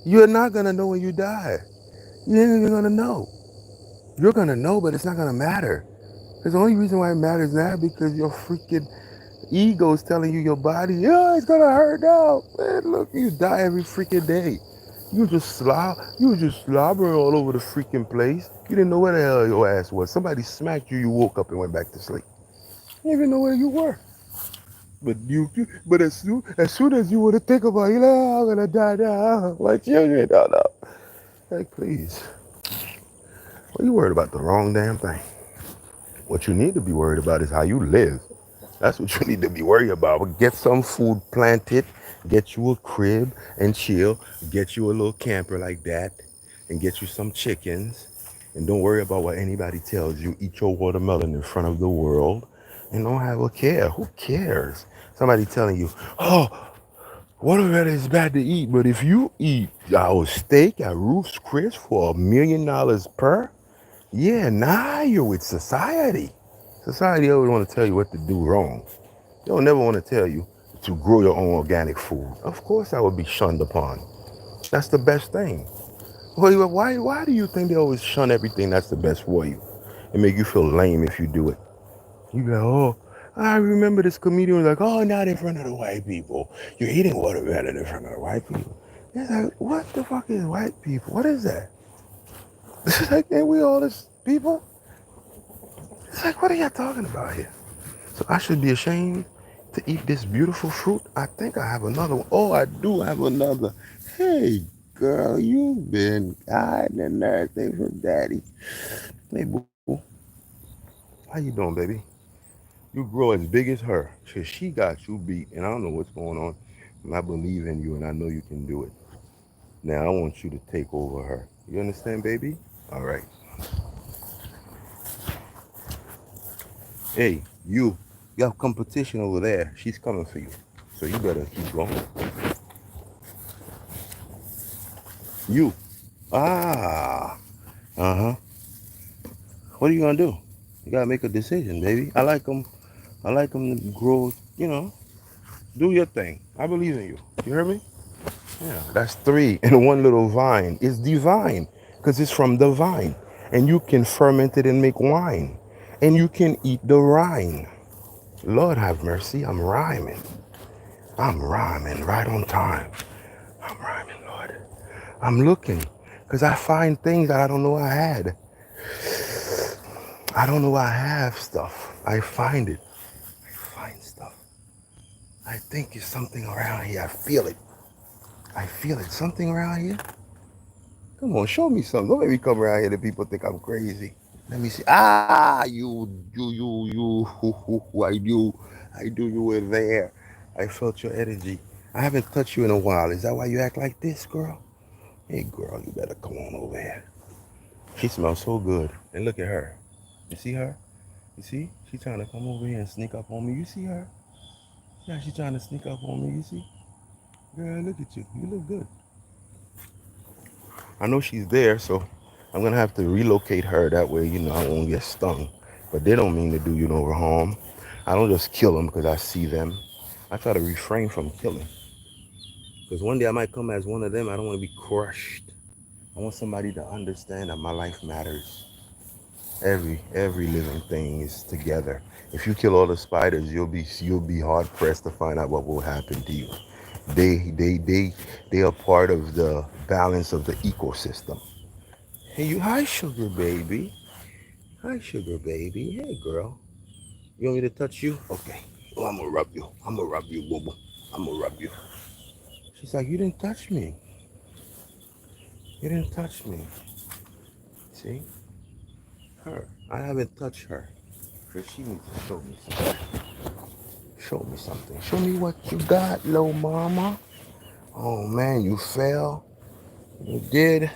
You're not going to know when you die. You ain't even going to know. You're going to know, but it's not going to matter. Because the only reason why it matters now because your freaking ego's telling you your body, yeah, it's going to hurt now. Man, look, you die every freaking day. You was just slobbering all over the freaking place. You didn't know where the hell your ass was. Somebody smacked you, you woke up and went back to sleep. You didn't even know where you were. But as soon as you would have think about it, I'm gonna die now. Like you ain't no. Like please. Well, you worried about the wrong damn thing. What you need to be worried about is how you live. That's what you need to be worried about. Get some food planted, get you a crib and chill, get you a little camper like that, and get you some chickens. And don't worry about what anybody tells you. Eat your watermelon in front of the world and don't have a care. Who cares? Somebody telling you, oh, watermelon is bad to eat, but if you eat our steak at Ruth's Chris for $1 million per, yeah, now you're with society. Society always want to tell you what to do wrong. They don't never want to tell you to grow your own organic food. Of course that would be shunned upon. That's the best thing. Why do you think they always shun everything that's the best for you? And make you feel lame if you do it. You be like, oh, I remember this comedian was like, oh, not in front of the white people. You're eating watermelon in front of the white people. It's like, what the fuck is white people? What is that? It's like, ain't we all this people? It's like, what are y'all talking about here? So I should be ashamed to eat this beautiful fruit. I think I have another one. Oh, I do have another. Hey, girl, you've been hiding and everything from daddy. Hey, boo. How you doing, baby? You grow as big as her. Cause she got you beat, and I don't know what's going on. And I believe in you, and I know you can do it. Now I want you to take over her. You understand, baby? All right. Hey, you have competition over there. She's coming for you. So you better keep going. You. Ah. Uh-huh. What are you gonna do? You gotta make a decision, baby. I like them to grow, do your thing. I believe in you. You heard me? Yeah, that's three in one little vine. It's divine because it's from the vine. And you can ferment it and make wine. And you can eat the rind. Lord have mercy, I'm rhyming. I'm rhyming right on time. I'm rhyming, Lord. I'm looking because I find things that I don't know I had. I don't know I have stuff. I find it. I find stuff. I think it's something around here. I feel it. I feel it. Something around here. Come on, show me something. Don't make me come around here that people think I'm crazy. Let me see. Ah, you. I knew you were there. I felt your energy. I haven't touched you in a while. Is that why you act like this, girl? Hey, girl, you better come on over here. She smells so good. And look at her. You see her? You see? She's trying to come over here and sneak up on me. You see her? Yeah, she's trying to sneak up on me. You see? Girl, look at you. You look good. I know she's there, so I'm going to have to relocate her. That way, I won't get stung. But they don't mean to do you no harm. I don't just kill them because I see them. I try to refrain from killing. Because one day I might come as one of them. I don't want to be crushed. I want somebody to understand that my life matters. Every living thing is together. If you kill all the spiders, you'll be hard pressed to find out what will happen to you. They are part of the balance of the ecosystem. Hey, hi, sugar baby. Hi, sugar baby. Hey, girl. You want me to touch you? Okay. Oh, I'm gonna rub you. I'm gonna rub you, boo boo. I'm gonna rub you. She's like, you didn't touch me. You didn't touch me. See? Her. I haven't touched her. So she needs to show me something. Show me something. Show me what you got, little mama. Oh man, you fell. You did.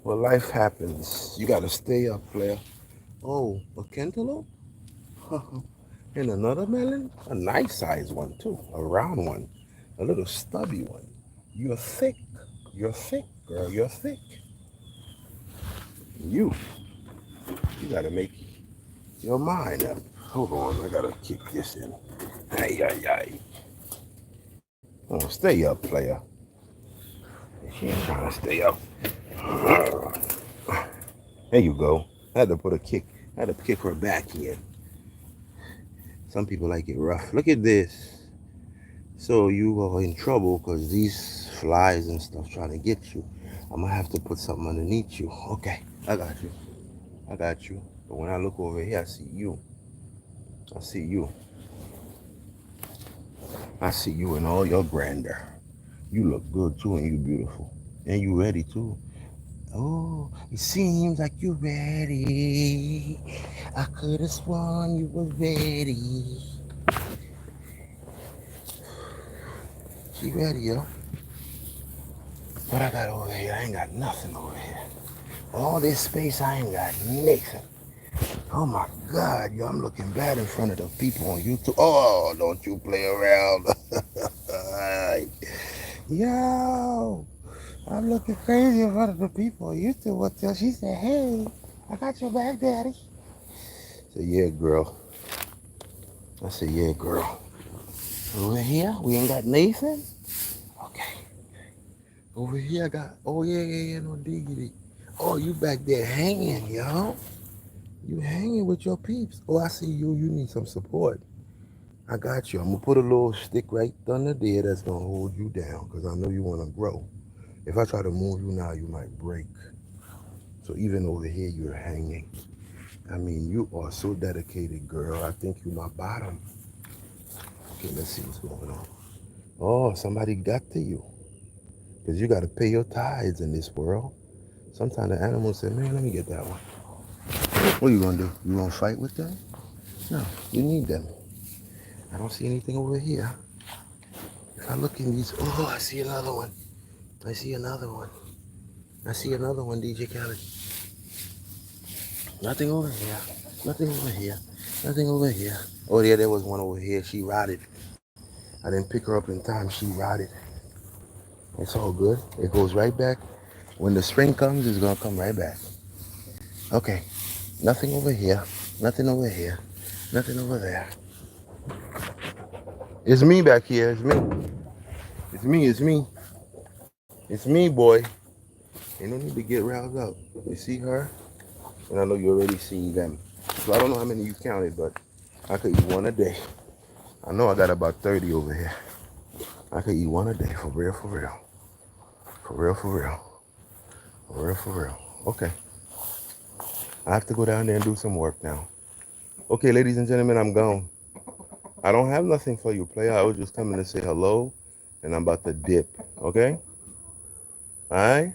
Well, life happens. You gotta stay up, player. Oh, a cantaloupe? And another melon? A nice sized one too. A round one. A little stubby one. You're thick. You're thick, girl. You're thick. You gotta make your mind up. Hold on, I gotta kick this in. Ay, ay, ay. Oh, stay up, player. She ain't trying to stay up. There you go. I had to kick her back here. Some people like it rough. Look at this. So you are in trouble because these flies and stuff trying to get you. I'm gonna have to put something underneath you. Okay, I got you. I got you. But when I look over here, I see you. I see you. I see you in all your grandeur. You look good too, and you beautiful. And you ready too. Oh, it seems like you're ready. I could have sworn you were ready. She ready, yo. What I got over here? I ain't got nothing over here. All this space, I ain't got nothing. Oh my God, yo, I'm looking bad in front of the people on YouTube. Oh, don't you play around. Yo, I'm looking crazy in front of the people on YouTube. What till she said, hey, I got your back, daddy. I said, yeah, girl. I said, yeah, girl. Over here, we ain't got Nathan? Okay. Over here, I got, oh, yeah, no diggity. Oh, you back there hanging, yo. You hanging with your peeps. Oh, I see you. You need some support. I got you. I'm going to put a little stick right under there that's going to hold you down because I know you want to grow. If I try to move you now, you might break. So even over here, you're hanging. I mean, you are so dedicated, girl. I think you're my bottom. Okay, let's see what's going on. Oh, somebody got to you. Because you got to pay your tithes in this world. Sometimes the animals say, man, let me get that one. What are you going to do? You going to fight with them? No, you need them. I don't see anything over here. If I look in these, oh, I see another one. I see another one. I see another one, DJ Khaled. Nothing over here. Nothing over here. Nothing over here. Oh, yeah, there was one over here. She rotted. I didn't pick her up in time. She rotted. It's all good. It goes right back. When the spring comes, it's going to come right back. Okay. Nothing over here. Nothing over here. Nothing over there. It's me back here. It's me. It's me. It's me. It's me, boy. Ain't no need to get riled up. You see her? And I know you already seen them. So I don't know how many you counted, but I could eat one a day. I know I got about 30 over here. I could eat one a day, for real, for real. For real, for real. For real, for real. Okay. I have to go down there and do some work now. Okay, ladies and gentlemen, I'm gone. I don't have nothing for you, player. I was just coming to say hello, and I'm about to dip, okay? All right?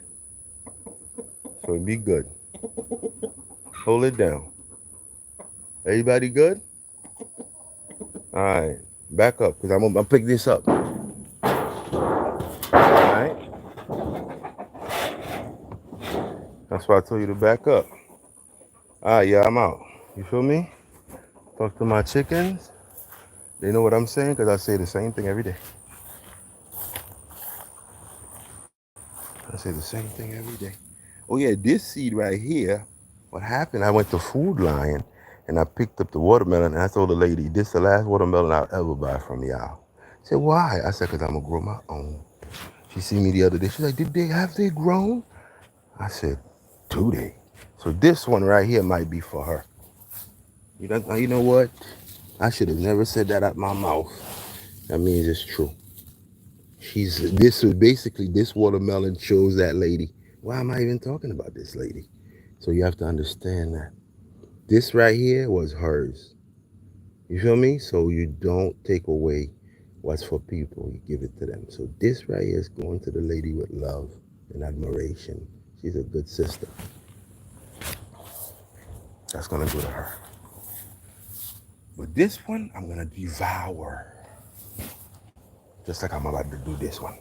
So be good. Hold it down. Everybody good? All right. Back up, because I'm going to pick this up. All right? That's why I told you to back up. All right, yeah, I'm out. You feel me? Talk to my chickens. They know what I'm saying because I say the same thing every day. I say the same thing every day. Oh yeah, this seed right here, what happened, I went to Food Lion and I picked up the watermelon and I told the lady, this is the last watermelon I'll ever buy from y'all. She said, why? I said, because I'm going to grow my own. She see me the other day. She's like, have they grown? I said, do they? So this one right here might be for her. You know what? I should have never said that out my mouth. That means it's true. This watermelon chose that lady. Why am I even talking about this lady? So you have to understand that this right here was hers. You feel me? So you don't take away what's for people. You give it to them. So this right here is going to the lady with love and admiration. She's a good sister. That's going to go to her. But this one, I'm going to devour. Just like I'm about to do this one.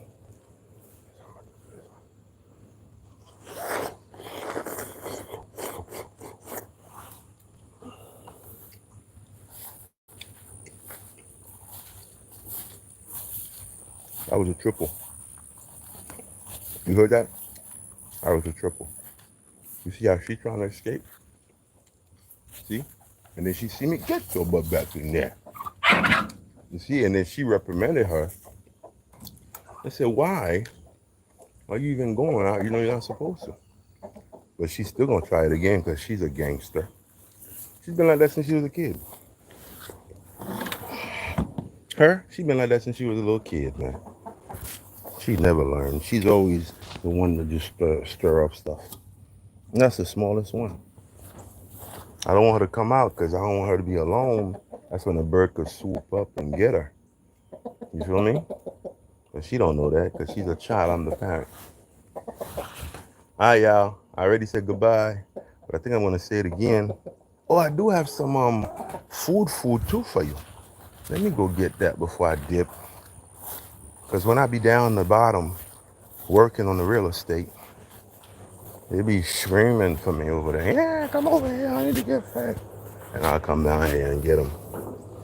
That was a triple. You heard that? That was a triple. You see how she's trying to escape? See? And then she see me, get your butt back in there. You see? And then she reprimanded her. I said, why are you even going out? You know you're not supposed to. But she's still going to try it again because she's a gangster. She's been like that since she was a kid. She's been like that since she was a little kid, man. She never learned. She's always the one to just stir up stuff. And that's the smallest one. I don't want her to come out because I don't want her to be alone. That's when a bird could swoop up and get her. You feel me? But she don't know that because she's a child. I'm the parent. All right, y'all. I already said goodbye, but I think I'm going to say it again. Oh, I do have some food too for you. Let me go get that before I dip. Because when I be down the bottom working on the real estate, they be screaming for me over there. Yeah, come over here. I need to get fed. And I'll come down here and get them.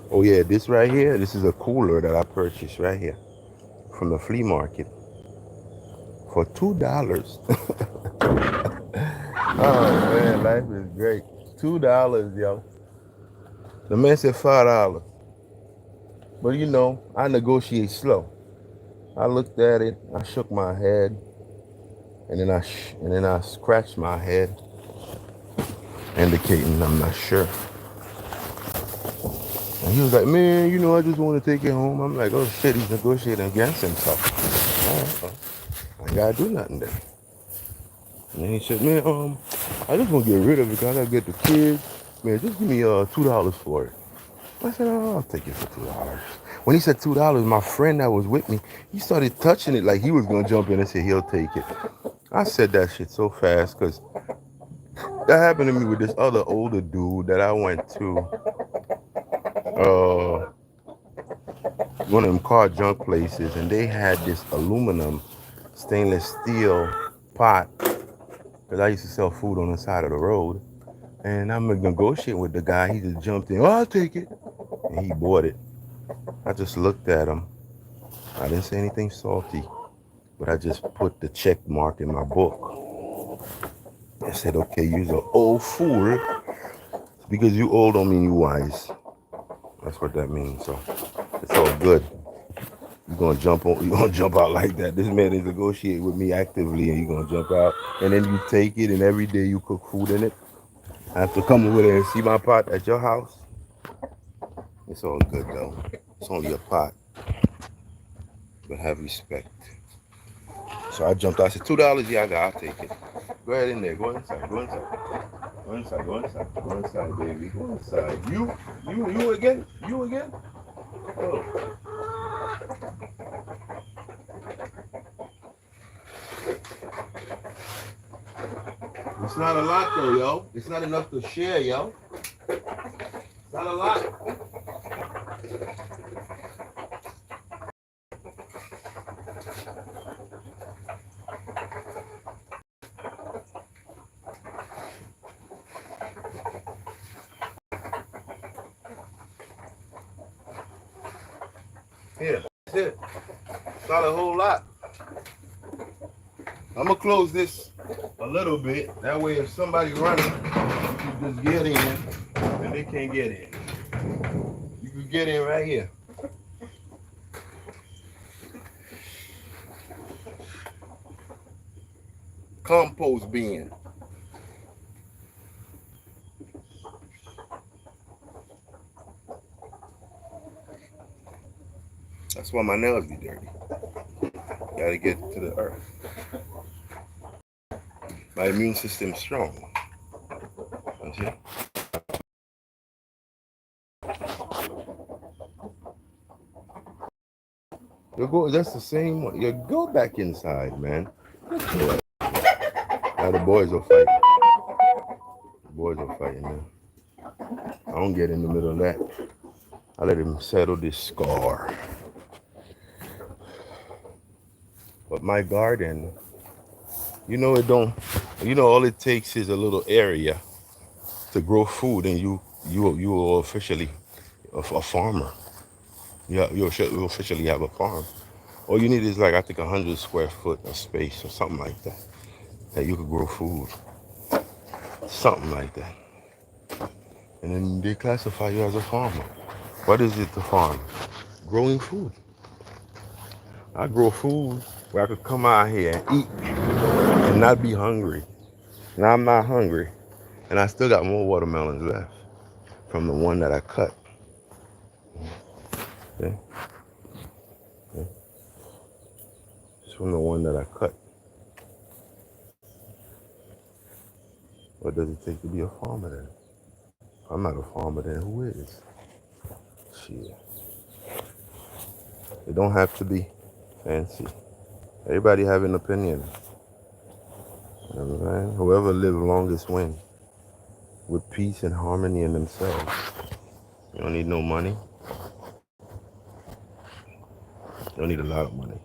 Oh, yeah, this right here, this is a cooler that I purchased right here from the flea market for $2. Oh, man, life is great. $2, yo. The man said $5. But, you know, I negotiate slow. I looked at it, I shook my head, and then I scratched my head, indicating I'm not sure. And he was like, man, you know, I just want to take it home. I'm like, oh shit, he's negotiating against himself. All right, well, I ain't gotta do nothing then. And then he said, man, I just want to get rid of it because I gotta get the kids. Man, just give me $2 for it. I said, oh, I'll take it for $2. When he said $2, my friend that was with me, he started touching it like he was gonna jump in and say he'll take it. I said that shit so fast because that happened to me with this other older dude that I went to one of them car junk places, and they had this aluminum stainless steel pot because I used to sell food on the side of the road. And I'm negotiating with the guy. He just jumped in. Oh, I'll take it. And he bought it. I just looked at him. I didn't say anything salty, but I just put the check mark in my book. I said, okay, you're an old fool. Because you old don't mean you wise. That's what that means. So it's all good. You're gonna jump out like that. This man is negotiating with me actively, and you're gonna jump out. And then you take it, and every day you cook food in it. I have to come over there and see my pot at your house. It's all good though. It's only a pot. But have respect. So I jumped out. I said, $2, yeah, I'll take it. Go ahead in there. Go inside. Go inside. Go inside. Go inside. Go inside, baby. Go inside. You again? You again? Oh. It's not a lot though, yo. It's not enough to share, yo. It's not a lot. Here, that's it. It's not a whole lot. I'm gonna close this a little bit. That way, if somebody running, you can just get in, and they can't get in. You can get in right here. Compost bin. That's why my nails be dirty. Gotta get to the earth. My immune system's strong. You see? You go. That's the same one. You go back inside, man. Now the boys are fighting. The boys are fighting now. I don't get in the middle of that. I let him settle this scar. But my garden, it don't. All it takes is a little area to grow food, and you are officially a farmer. You officially have a farm. All you need is like I think 100 square foot of space or something like that you could grow food, something like that, and then they classify you as a farmer. What is it to farm? Growing food. I grow food where I could come out here and eat and not be hungry. Now I'm not hungry, and I still got more watermelons left from the one that I cut. Okay? Okay. It's from the one that I cut. What does it take to be a farmer then? If I'm not a farmer, then who is? Shit. It don't have to be fancy. Everybody have an opinion. You know what I'm saying? Whoever lives longest wins. With peace and harmony in themselves. You don't need no money. You don't need a lot of money.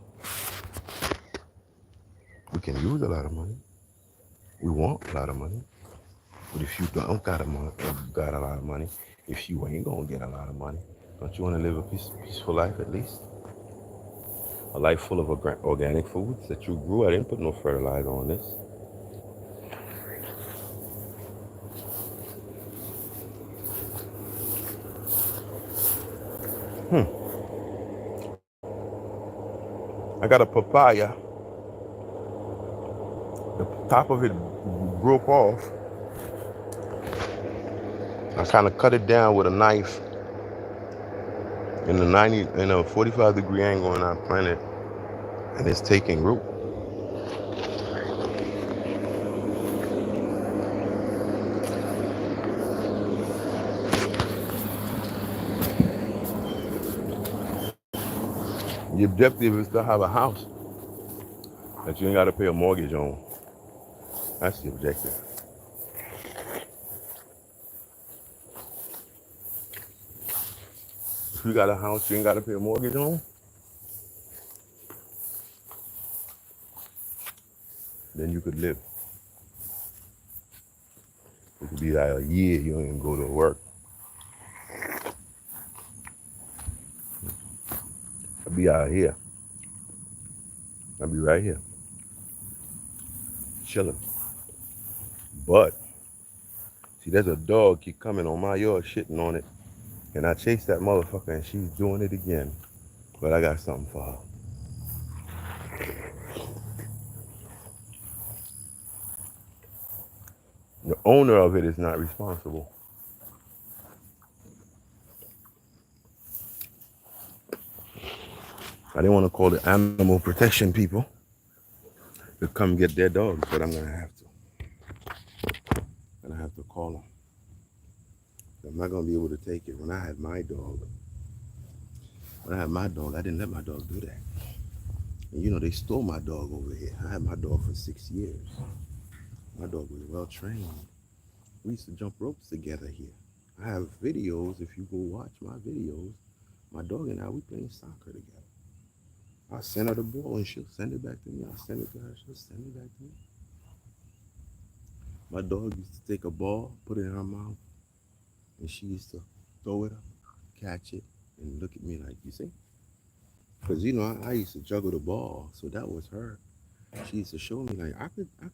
We can use a lot of money. We want a lot of money. But if you don't got a lot of money, if you ain't gonna get a lot of money, don't you want to live a peaceful life at least? A life full of organic foods that you grew. I didn't put no fertilizer on this. I got a papaya. The top of it broke off. I kind of cut it down with a knife in a 45-degree angle, and I planted, and it's taking root. The objective is to have a house that you ain't got to pay a mortgage on. That's the objective. If you got a house you ain't got to pay a mortgage on, then you could live. It could be like a year you don't even go to work. I'll be out here. I'll be right here. Chilling. But, see, there's a dog keep coming on my yard, shitting on it. And I chase that motherfucker and she's doing it again. But I got something for her. The owner of it is not responsible. I didn't want to call the animal protection people to come get their dogs, but I'm gonna have to. I'm gonna have to call them. I'm not gonna be able to take it. When I had my dog, I didn't let my dog do that. And they stole my dog over here. I had my dog for 6 years. My dog was well trained. We used to jump ropes together here. I have videos. If you go watch my videos, my dog and I, we playing soccer together. I send her the ball and she'll send it back to me. I send it to her, she'll send it back to me. My dog used to take a ball, put it in her mouth, and she used to throw it up, catch it, and look at me like, you see? Cause I used to juggle the ball, so that was her. She used to show me like I could, I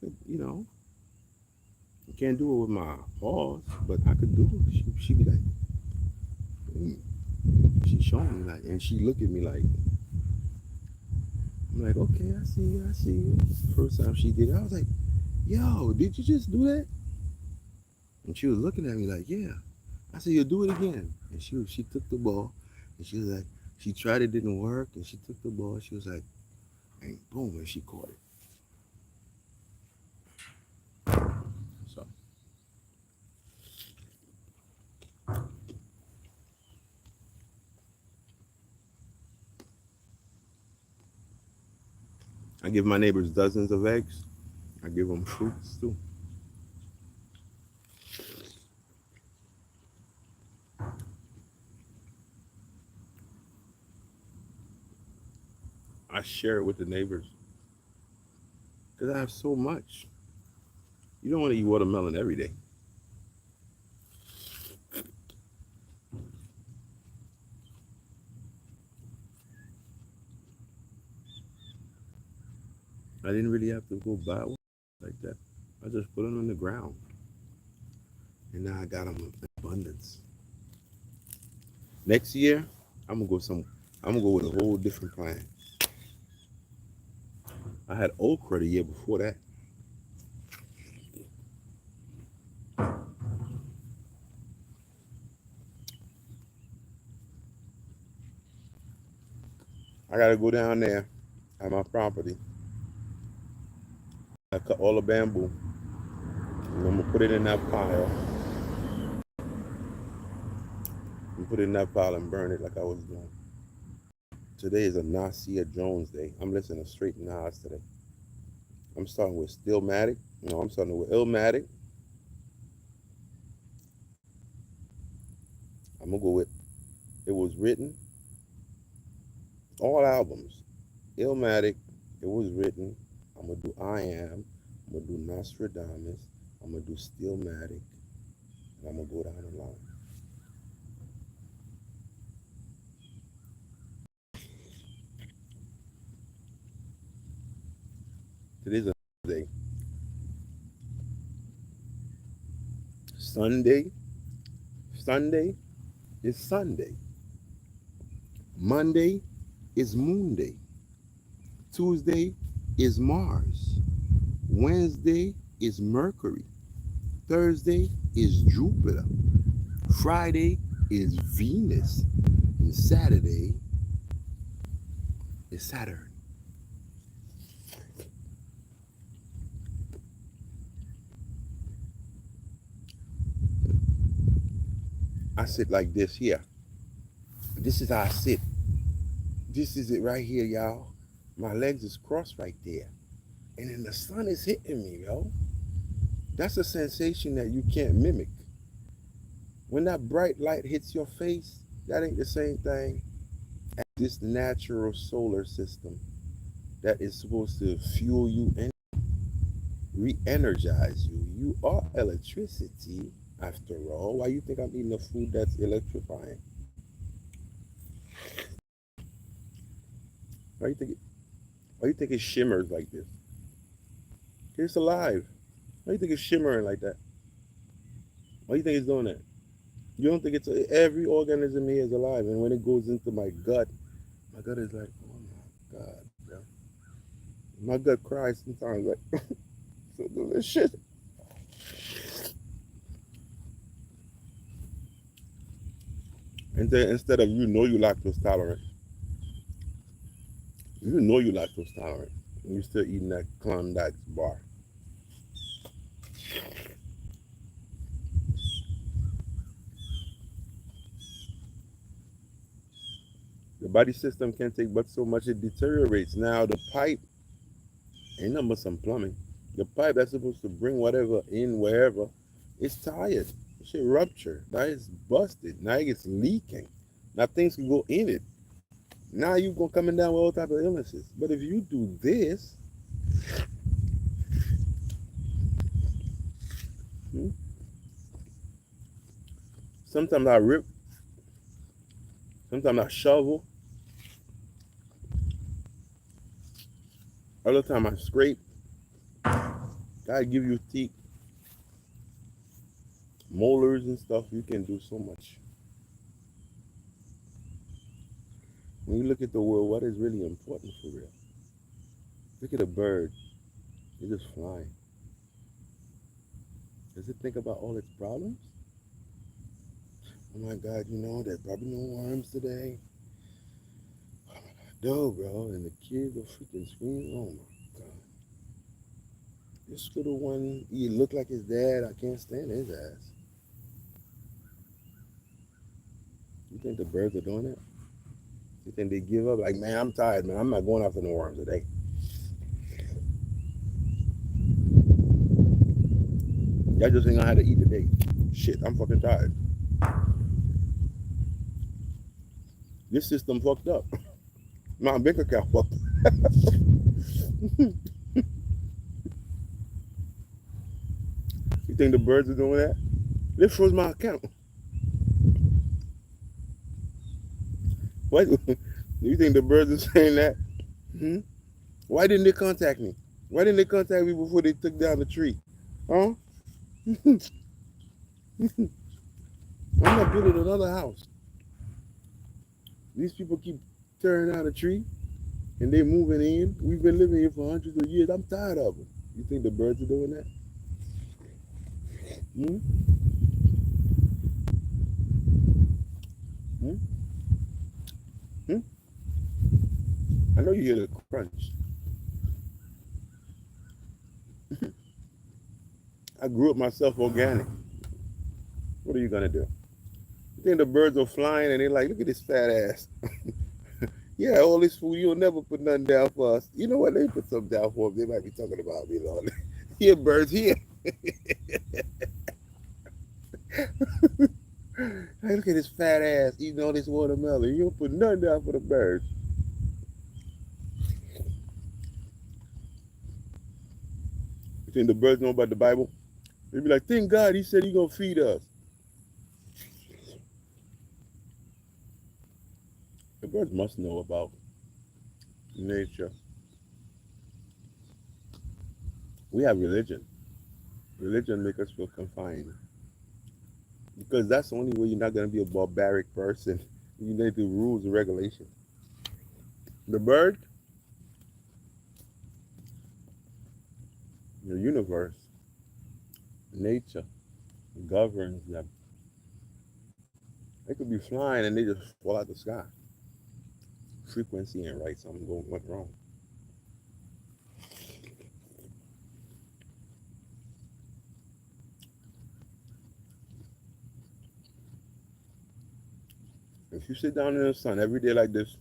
can't do it with my paws, but I could do it. She'd be like, mm. She showing me like, and she look at me like, I'm like, okay, I see you, I see you. First time she did it, I was like, yo, did you just do that? And she was looking at me like, yeah. I said, you'll do it again. And she took the ball, and she was like, she tried it, didn't work, and she took the ball. She was like, and boom, and she caught it. So I give my neighbors dozens of eggs. I give them fruits too. I share it with the neighbors because I have so much. You don't want to eat watermelon every day. I didn't really have to go buy one like that. I just put them in the ground, and now I got them in abundance. Next year, I'm gonna go some. I'm gonna go with a whole different plan. I had okra the year before that. I gotta go down there at my property. I cut all the bamboo, and I'm gonna put it in that pile. And put it in that pile and burn it like I was doing. Today is a Nasir Jones day. I'm listening to straight Nas today. I'm starting with Stillmatic. No, I'm starting with Illmatic. I'm gonna go with It Was Written. All albums. Illmatic, It Was Written. I'm gonna do I Am. I'm gonna do Nostradamus. I'm gonna do Stillmatic. And I'm gonna go down the line. Today's a day. Sunday. Sunday is Sunday. Monday is Moon Day. Tuesday is Mars. Wednesday is Mercury. Thursday is Jupiter. Friday is Venus. And Saturday is Saturn. I sit like this here. This is how I sit. This is it right here, y'all. My legs is crossed right there. And then the sun is hitting me, yo. That's a sensation that you can't mimic. When that bright light hits your face, that ain't the same thing as this natural solar system that is supposed to fuel you and re-energize you. You are electricity, after all. Why you think I'm eating a food that's electrifying? Why you think it shimmers like this? It's alive. Why do you think it's shimmering like that? Why do you think it's doing that? You don't think every organism here is alive, and when it goes into my gut is like, oh my God, bro. My gut cries sometimes like, so delicious. And then instead of you lactose tolerant, you lactose tolerant, and you're still eating that Klondike bar. The body system can't take but so much, it deteriorates. Now the pipe ain't nothing but some plumbing. The pipe that's supposed to bring whatever in wherever, it's tired. It should rupture. Now it's busted. Now it's leaking. Now things can go in it. Now you're gonna coming down with all type of illnesses. But if you do this, sometimes I rip, sometimes I shovel, All the time I scrape, God give you teeth, molars and stuff. You can do so much. When you look at the world, what is really important for real? Look at a bird. It's just flying. Does it think about all its problems? Oh my God, there's probably no worms today. Oh my God, no, bro. And the kids are freaking screaming. Oh my God. This little one, he look like his dad. I can't stand his ass. You think the birds are doing that? You think they give up? Like, man, I'm tired, man. I'm not going after no worms today. Y'all just ain't gonna have to eat today. Shit, I'm fucking tired. This system fucked up. My bank account fucked up. You think the birds are doing that? They froze my account. What? You think the birds are saying that? Hmm? Why didn't they contact me? Why didn't they contact me before they took down the tree? Huh? I'm not building another house. These people keep tearing down a tree and they moving in. We've been living here for hundreds of years. I'm tired of them. You think the birds are doing that? Hmm? Hmm? Hmm? I know you hear the crunch. I grew up myself organic. What are you gonna do? You think the birds are flying and they're like, look at this fat ass. Yeah, all this food, you'll never put nothing down for us. You know what? They put something down for them. They might be talking about me, Lord. Here, birds, here. Hey, look at this fat ass eating all this watermelon. You don't put nothing down for the birds. You think the birds know about the Bible? They be like, thank God he said he gonna feed us. The birds must know about nature. We have religion. Religion makes us feel confined. Because that's the only way you're not gonna be a barbaric person. You need the rules and regulations. The bird, the universe, nature governs them. They could be flying and they just fall out the sky. Frequency ain't right, something went wrong. If you sit down in the sun every day like this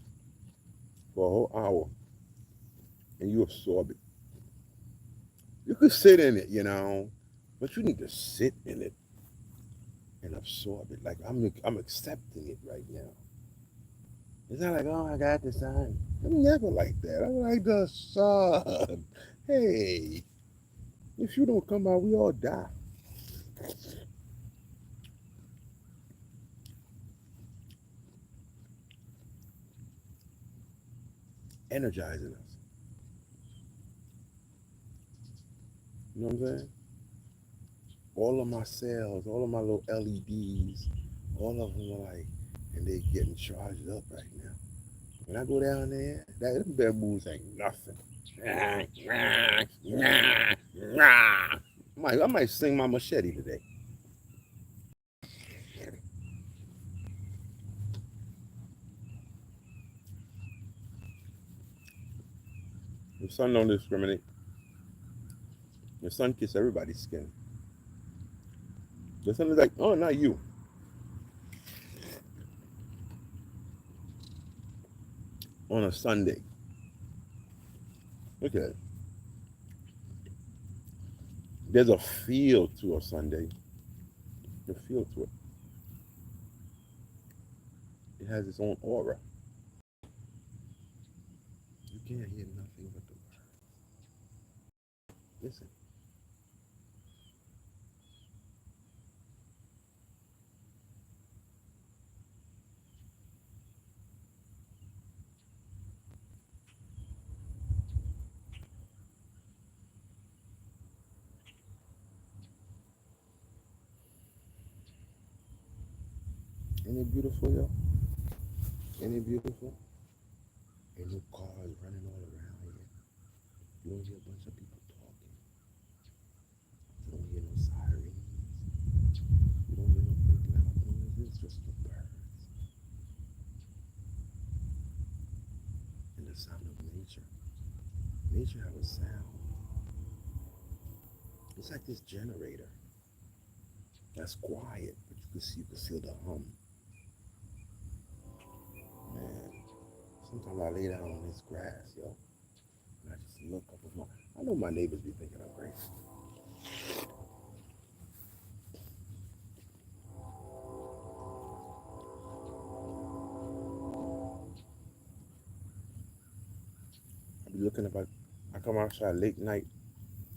for a whole hour and you absorb it, you could sit in it, but you need to sit in it and absorb it. Like I'm accepting it right now. It's not like, oh, I got the sun. I'm never like that. I'm like the sun. Hey, if you don't come out, we all die. Energizing us. You know what I'm saying? All of my cells, all of my little LEDs, all of them are like, and they getting charged up right now. When I go down there, them baboons ain't nothing. I might sing my machete today. The sun don't discriminate. The sun kiss everybody's skin. The sun is like, oh, not you. On a Sunday. Look at it. There's a feel to a Sunday. A feel to it. It has its own aura. You can't hear nothing but the birds. Listen. Ain't it beautiful, yo? Ain't it beautiful? Ain't no cars running all around here. You don't hear a bunch of people talking. You don't hear no sirens. You don't hear no big loud noises. It's just the birds and the sound of nature. Nature has a sound. It's like this generator that's quiet, but you can feel the hum. Man, sometimes I lay down on this grass, yo, and I just look up at I know my neighbors be thinking I'm crazy. I be looking up I come outside late night,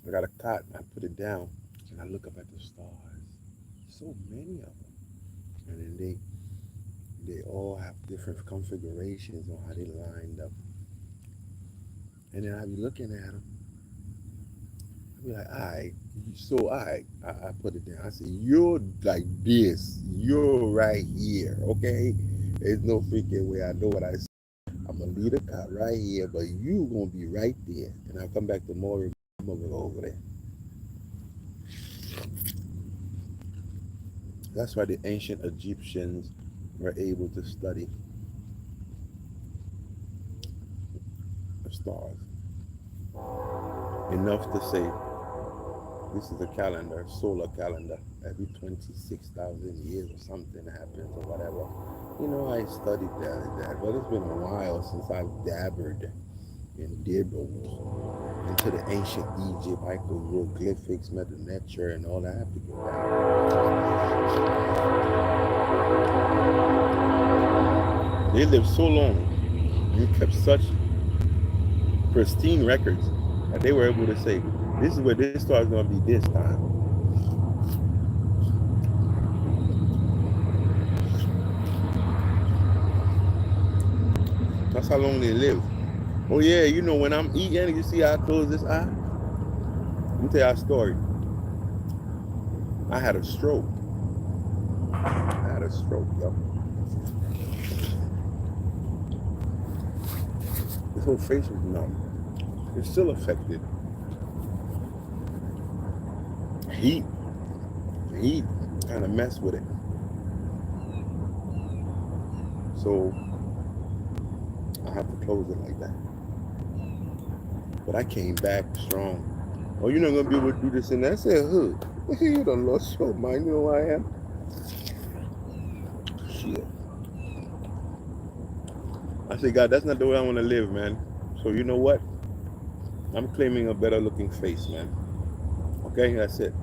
I got a cot, I put it down, and I look up at the stars. So many of them. And then they all have different configurations on how they lined up. And then I be looking at them. I be like, all right, so all right, I put it down. I say, you're like this. You're right here, okay? There's no freaking way. I know what I say. I'm going to leave the cot right here, but you going to be right there. And I'll come back tomorrow and I'm going to go over there. That's why the ancient Egyptians were able to study the stars enough to say this is a calendar, solar calendar. Every 26,000 years or something happens or whatever. You know, I studied that, but it's been a while since I've dabbled and dibbled into the ancient Egypt, hieroglyphics, Mother Nature, and all that. I have to get back. They lived so long and kept such pristine records that they were able to say, this is where this star is going to be this time. That's how long they live. Oh yeah, you know, when I'm eating, you see how I close this eye? Let me tell you a story. I had a stroke. Yo. This whole face was numb. It's still affected. Heat kind of messed with it. So I have to close it like that. But I came back strong. Oh, you're not going to be able to do this and that. I said, who? You done lost your mind. You know who I am? Shit. I said, God, that's not the way I want to live, man. So you know what? I'm claiming a better looking face, man. Okay, that's it.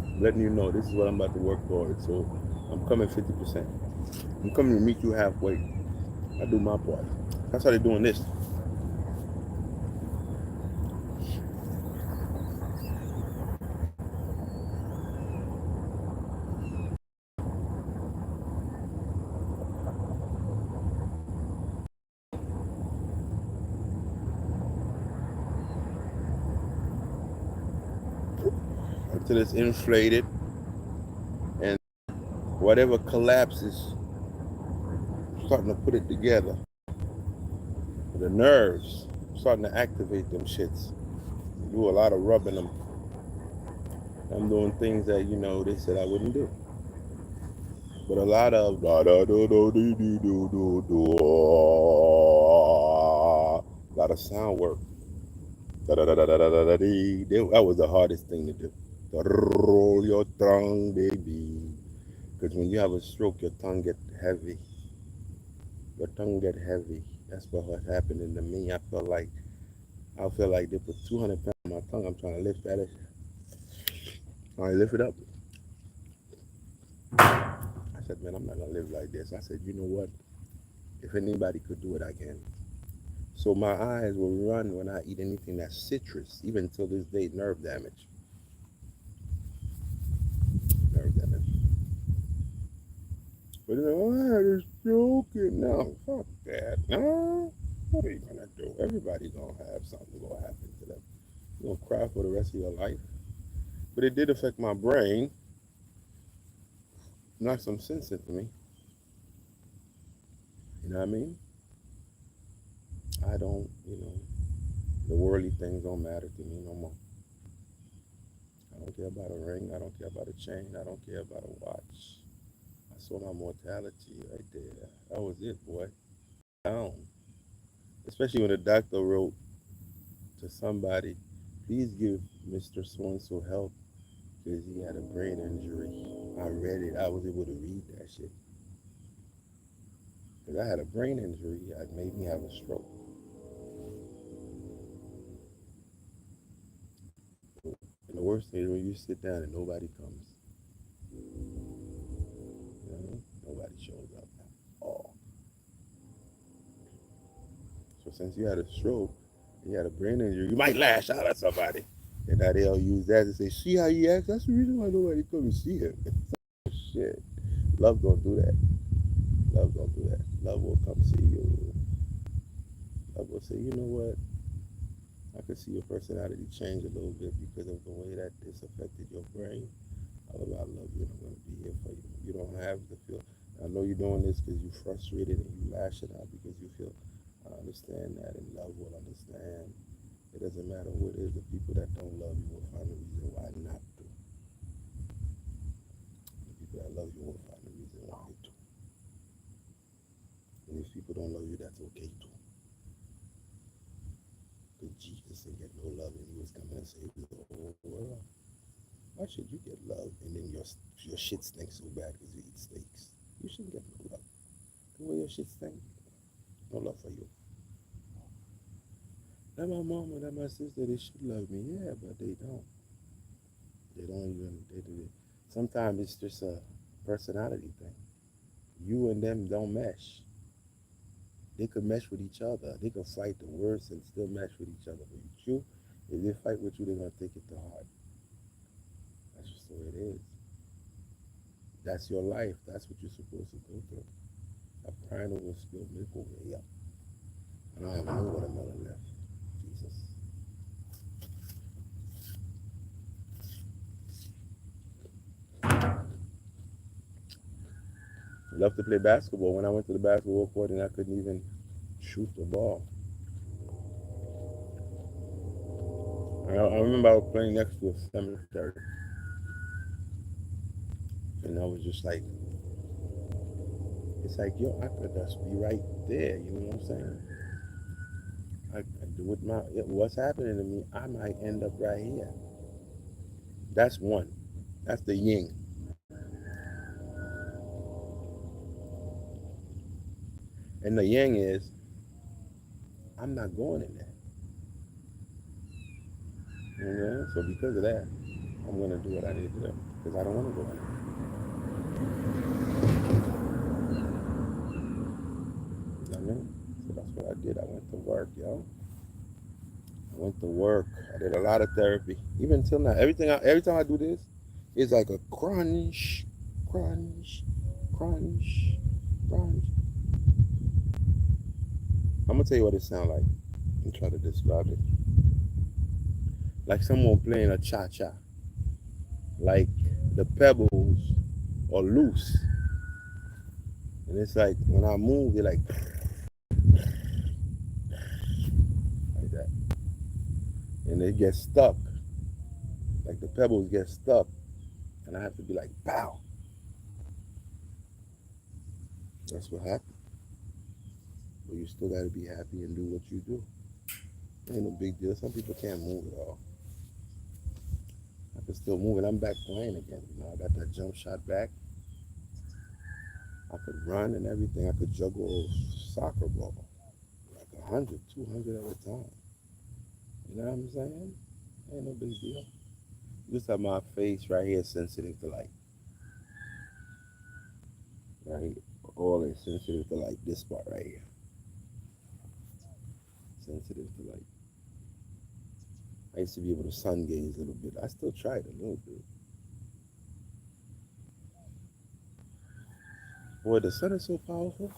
I'm letting you know this is what I'm about to work toward. So I'm coming 50%. I'm coming to meet you halfway. I do my part. That's how they're doing this. Until it's inflated and whatever collapses, starting to put it together. The nerves starting to activate them shits. Do a lot of rubbing them. I'm doing things that, you know, they said I wouldn't do. But a lot of sound work. That was the hardest thing to do. Roll your tongue, baby. Because when you have a stroke, your tongue get heavy. Your tongue get heavy. That's what happened to me. I feel like they put 200 pounds on my tongue. I'm trying to lift that. I lift it up. I said, man, I'm not gonna live like this. I said, you know what? If anybody could do it, I can. So my eyes will run when I eat anything that's citrus, even till this day, nerve damage. But you know, I had a stroke and now, fuck that. No, what are you gonna do? Everybody's gonna have something gonna happen to them. You're gonna cry for the rest of your life. But it did affect my brain. Knocked some sense into me. know what I mean? I don't, the worldly things don't matter to me no more. I don't care about a ring. I don't care about a chain. I don't care about a watch. I saw my mortality right there. That was it, boy. Down. Especially when the doctor wrote to somebody, please give Mr. So-and-so help because he had a brain injury. I read it. I was able to read that shit. Because I had a brain injury. It made me have a stroke. And the worst thing is when you sit down and nobody comes. Nobody shows up at all. So since you had a stroke, you had a brain injury, you might lash out at somebody. And now they'll use that to say, see how you act? That's the reason why nobody come and see him. Shit. Love don't do that. Love don't do that. Love will come see you. Love will say, you know what? I could see your personality change a little bit because of the way that this affected your brain. Otherwise, I love you and I'm going to be here for you. You don't have to feel, I know you're doing this because you're frustrated and you lashing out because you feel, I understand that, and love will understand. It doesn't matter who it is, the people that don't love you will find a reason why not to. The people that love you will find a reason why to. And if people don't love you, that's okay too. Because Jesus didn't get no love and he was coming and save the whole world. Why should you get love and then your shit stinks so bad because you eat steaks? You shouldn't get no love. The way your shit stinks, no love for you. That my mama, that my sister, they should love me. Yeah, but they don't. They don't even, they do it. Sometimes it's just a personality thing. You and them don't mesh. They could mesh with each other. They could fight the worst and still mesh with each other. But with you, if they fight with you, they're going to take it to heart. That's just the way it is. That's your life. That's what you're supposed to go through. I'm crying over spilled milk over here. I don't have no watermelon left. Jesus. I love to play basketball. When I went to the basketball court and I couldn't even shoot the ball. I remember I was playing next to a cemetery. And I was just like, it's like, yo, I could just be right there. You know what I'm saying? With what's happening to me, I might end up right here. That's one. That's the yin. And the yang is, I'm not going in there. You know? So because of that, I'm going to do what I need to do. Because I don't want to go in there. You know what I mean? So that's what I did. I went to work, yo. I went to work. I did a lot of therapy. Even till now, every time I do this, it's like a crunch, crunch, crunch, crunch. I'm gonna tell you what it sounds like and try to describe it. Like someone playing a cha-cha. Like the pebbles are loose. And it's like when I move, they're like that. And they get stuck. Like the pebbles get stuck. And I have to be like, pow. That's what happened. But you still gotta be happy and do what you do. Ain't no big deal. Some people can't move at all. I can still move and I'm back playing again. You know, I got that jump shot back. I could run and everything. I could juggle a soccer ball. Like 100, 200 at a time. You know what I'm saying? Ain't no big deal. Just have my face right here sensitive to light. Right here. All is sensitive to light. This part right here. Sensitive to light. I used to be able to sun gaze a little bit. I still tried a little bit. Boy, the sun is so powerful.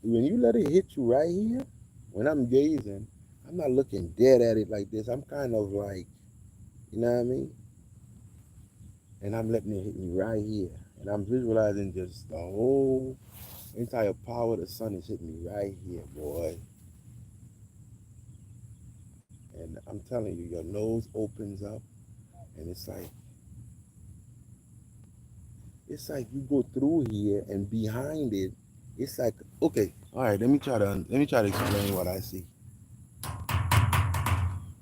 When you let it hit you right here, when I'm gazing, I'm not looking dead at it like this. I'm kind of like, you know what I mean? And I'm letting it hit me right here. And I'm visualizing just the whole entire power of the sun is hitting me right here, boy. And I'm telling you, your nose opens up, and it's like you go through here, and behind it, it's like, okay, all right. Let me try to explain what I see.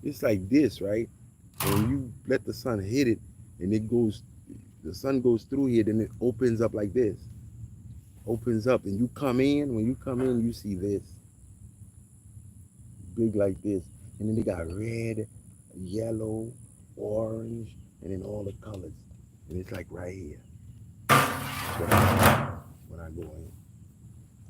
It's like this, right? When you let the sun hit it, and the sun goes through here, then it opens up like this. Opens up, and you come in. When you come in, you see this big like this, and then they got red, yellow, orange, and then all the colors, and it's like right here. That's what I see when I go in.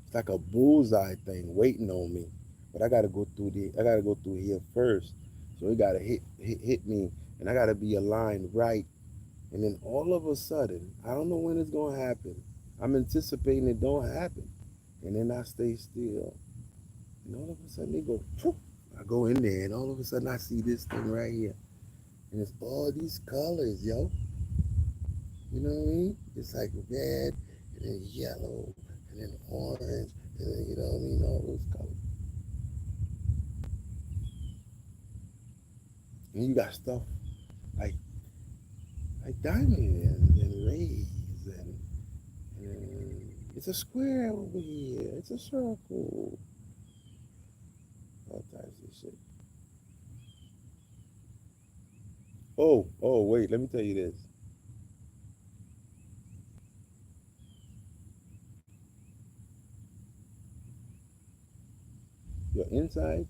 It's like a bullseye thing waiting on me, but I gotta go through here first. So it gotta hit me, and I gotta be aligned right. And then all of a sudden, I don't know when it's gonna happen. I'm anticipating it don't happen, and then I stay still, and all of a sudden they go. Poof. I go in there, and all of a sudden I see this thing right here, and it's all these colors, yo. You know what I mean? It's like red, and then yellow, and then orange, and then, you know what I mean? All those colors. And you got stuff like diamonds and rays, and it's a square over here. It's a circle. All types of shit. Oh, wait, let me tell you this. Your inside,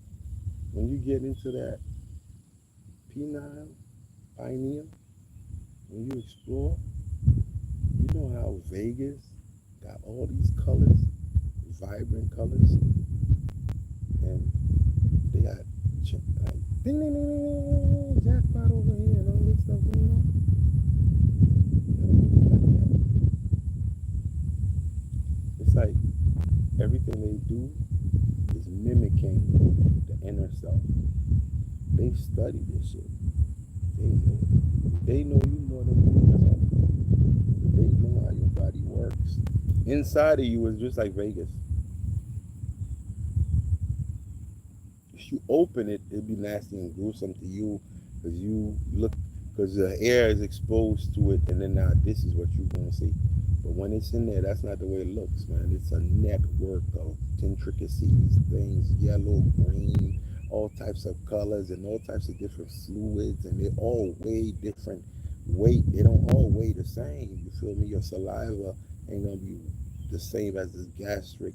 when you get into that penile, pineal, when you explore, you know how Vegas got all these colors, vibrant colors, and they got like ding ding ding ding, jackpot over here and all this stuff going on. It's like everything they do is mimicking the inner self. They study this shit. They know you more than you know. They know how your body works. Inside of you is just like Vegas. If you open it, it'll be nasty and gruesome to you because the air is exposed to it, and then now this is what you're gonna see. But when it's in there, that's not the way it looks, man. It's a network of intricacies, things, yellow, green, all types of colors, and all types of different fluids, and they all weigh different weight. They don't all weigh the same. You feel me? Your saliva ain't gonna be the same as the gastric,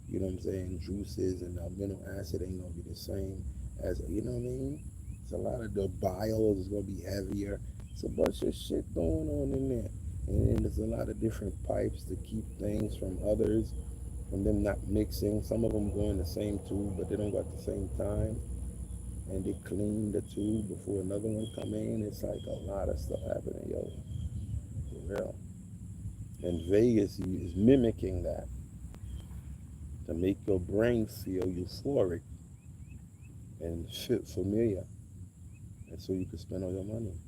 you know what I'm saying, juices, and the amino acid ain't gonna be the same as, you know what I mean? It's a lot of the bile is gonna be heavier. It's a bunch of shit going on in there. And then there's a lot of different pipes to keep things from others, from them not mixing. Some of them go in the same tube, but they don't go at the same time. And they clean the tube before another one come in. It's like a lot of stuff happening, yo. For real. And Vegas is mimicking that to make your brain feel euphoric and feel familiar. And so you can spend all your money.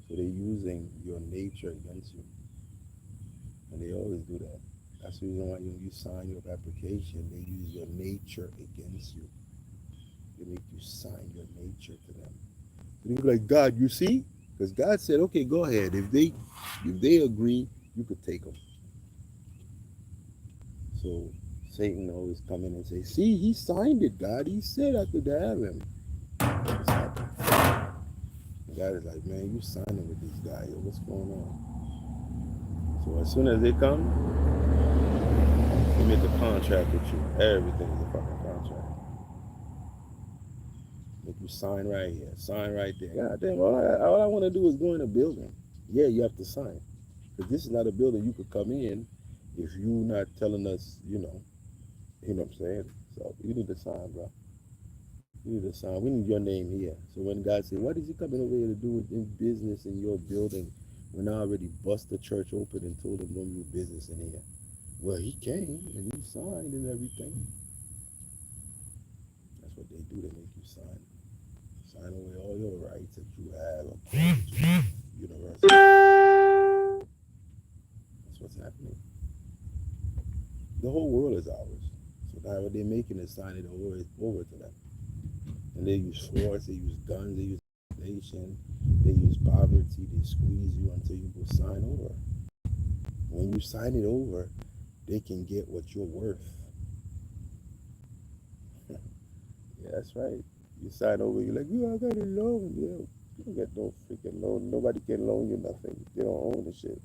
So they're using your nature against you. And they always do that. That's the reason why when you sign your application, they use your nature against you. They make you sign your nature to them. And you're like, God, you see? Because God said, okay, go ahead. If they agree, you could take them. So Satan always come in and say, see, he signed it, God. He said I could have him. God is like, man, you signing with this guy. Yo, what's going on? So as soon as they come, they make a contract with you. Everything is a fucking contract. Make you sign right here, sign right there. God damn, all I want to do is go in a building. Yeah, you have to sign. Because this is not a building you could come in if you're not telling us, you know what I'm saying? So you need to sign, bro. You need to sign. We need your name here. So when God said, what is he coming over here to do in business in your building when I already bust the church open and told him don't do business in here? Well, he came and he signed and everything. That's what they do. They make you sign. Sign away all your rights that you have according to university. That's what's happening. The whole world is ours. So now what they're making is sign it over to them. And they use force, they use guns, they use intimidation, they use poverty, they squeeze you until you go sign over. When you sign it over, they can get what you're worth. Yeah, that's right. You sign over, you're like, I got a loan. Yeah, you don't get no freaking loan. Nobody can loan you nothing. They don't own the shit.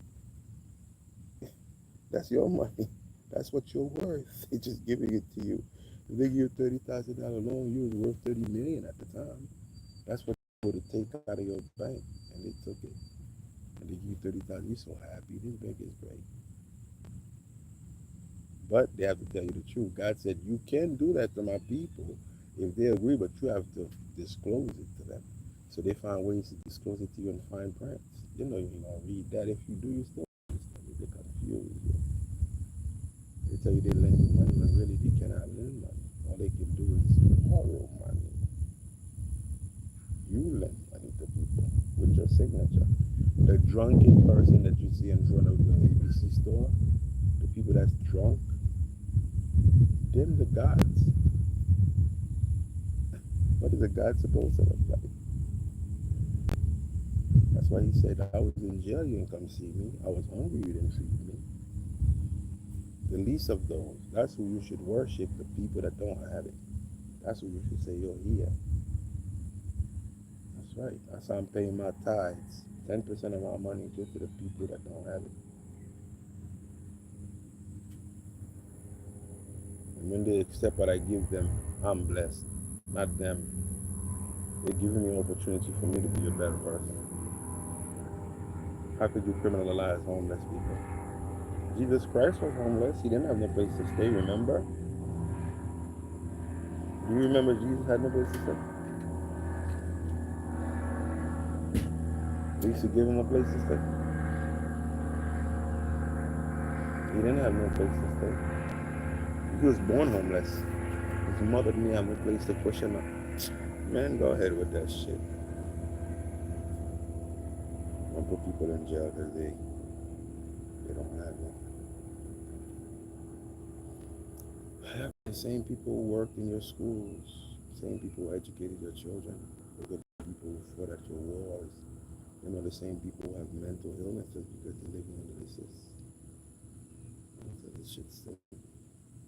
That's your money. That's what you're worth. They're just giving it to you. If they give you a $30,000 loan, you was worth $30 million at the time. That's what they would take out of your bank, and they took it. And they give you 30,000. You're so happy. This bank is great. But they have to tell you the truth. God said, you can do that to my people if they agree, but you have to disclose it to them. So they find ways to disclose it to you in fine print. You know you're going to read that. If you do, you still they confuse you. They tell you they lend you money, but really they cannot lend money. All they can do is borrow money. You lend money to people with your signature. The drunken person that you see in front of the ABC store, the people that's drunk, them the gods. What is a God supposed to look like? That's why he said, I was in jail, you didn't come see me. I was hungry, you didn't feed me. The least of those, that's who you should worship, the people that don't have it. That's who you should say, you're here. That's right. That's how I'm paying my tithes. 10% of my money goes to the people that don't have it. And when they accept what I give them, I'm blessed, not them. They're giving me an opportunity for me to be a better person. How could you criminalize homeless people? Jesus Christ was homeless. He didn't have no place to stay, remember? Do you remember Jesus had no place to stay? They used to give him a place to stay. He didn't have no place to stay. He was born homeless. His mother didn't have no place to push him up. Man, go ahead with that shit. Don't put people in jail because they don't have it. The same people who worked in your schools, same people who educated your children, the people who fought at your wars, the same people who have mental illnesses because they're living under this. This shit's still,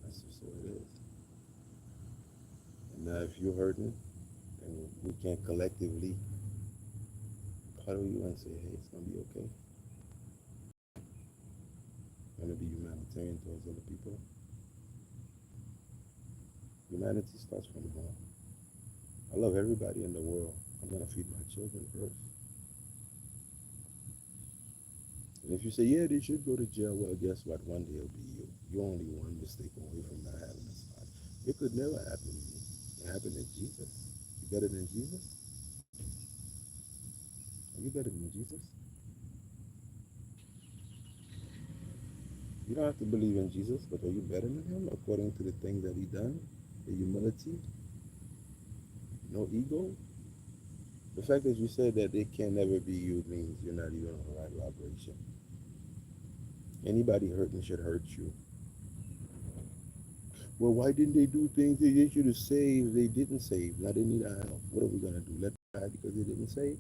that's just what it is. And now if you're hurting, and we can collectively cuddle you and say, hey, it's going to be okay. I'm going to be humanitarian towards other people. Humanity starts from home. I love everybody in the world. I'm going to feed my children first. And if you say, yeah, they should go to jail, well, guess what? One day it'll be you. You're only one mistake away from not having a spot. It could never happen to me. It happened to Jesus. You better than Jesus? Are you better than Jesus? You don't have to believe in Jesus, but are you better than him according to the things that he done? The humility? No ego? The fact that you said that they can never be you means you're not even on the right vibration. Anybody hurting should hurt you. Well, why didn't they do things they should have saved? They didn't save. Now they need our help. What are we going to do? Let them die because they didn't save?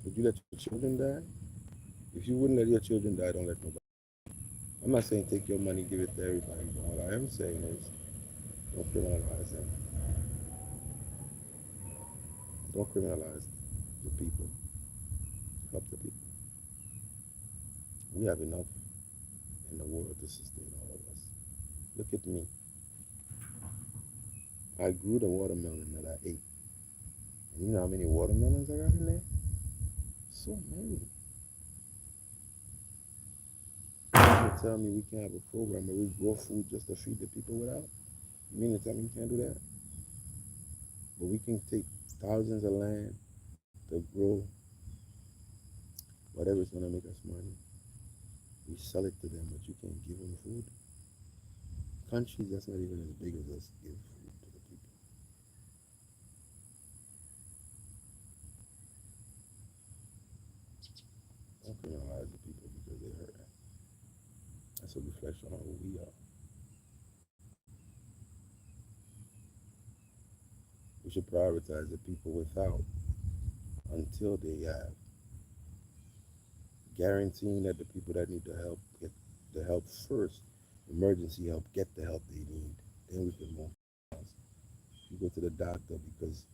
Would you let your children die? If you wouldn't let your children die, don't let nobody. I'm not saying take your money, give it to everybody. But what I am saying is don't criminalize them. Don't criminalize the people. Help the people. We have enough in the world to sustain all of us. Look at me. I grew the watermelon that I ate. And you know how many watermelons I got in there? So many. You tell me we can't have a program where we grow food just to feed the people without? You mean to tell me we can't do that? But we can take thousands of land to grow whatever's going to make us money. We sell it to them, but you can't give them food. Countries that's not even as big as us give food to the people. Don't criminalize the people because they're hurting. That's a reflection on who we are. We should prioritize the people without until they have, guaranteeing that the people that need the help get the help first, emergency help, get the help they need. Then we can move. You go to the doctor because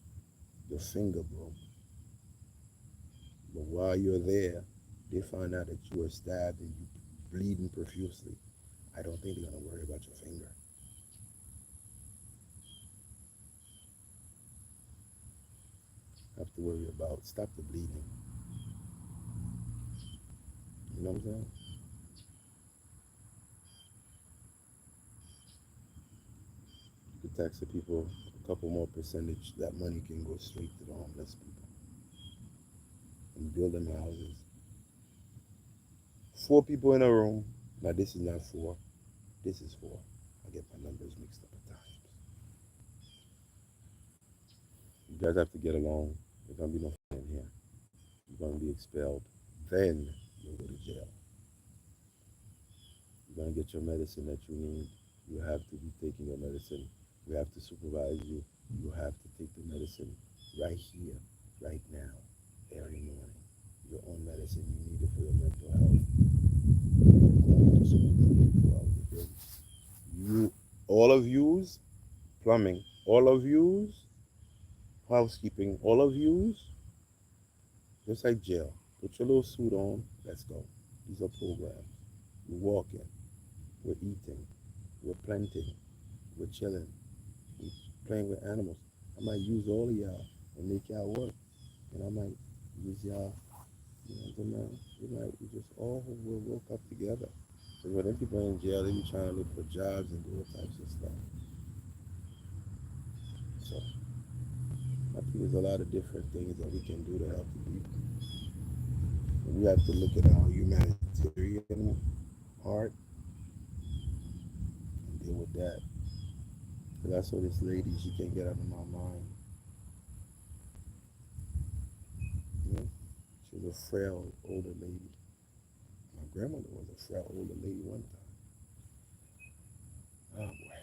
your finger broke. But while you're there, they find out that you were stabbed and you bleeding profusely. I don't think they're going to worry about your finger. Have to worry about stop the bleeding. You know what I'm saying? You could tax the people a couple more percentage. That money can go straight to the homeless people and build them houses. 4 people in a room. Now this is not 4. This is 4. I get my numbers mixed up at times. You guys have to get along. There's gonna be no fun in here. You're gonna be expelled. Then you'll go to jail. You're gonna get your medicine that you need. You have to be taking your medicine. We have to supervise you. You have to take the medicine right here, right now, every morning. Your own medicine. You need it for your mental health. You, all of yous, plumbing, all of yous, housekeeping, all of yous, just like jail. Put your little suit on. Let's go. These are programs. We're walking. We're eating. We're planting. We're chilling. We're playing with animals. I might use all of y'all and make y'all work. And I might use y'all, we just all will work up together. Because when them people in jail, they be trying to look for jobs and do all types of stuff. So I think there's a lot of different things that we can do to help the people. And we have to look at our humanitarian heart and deal with that. Because I saw this lady, she can't get out of my mind. She was a frail older lady. My grandmother was a frail older lady one time. Oh boy.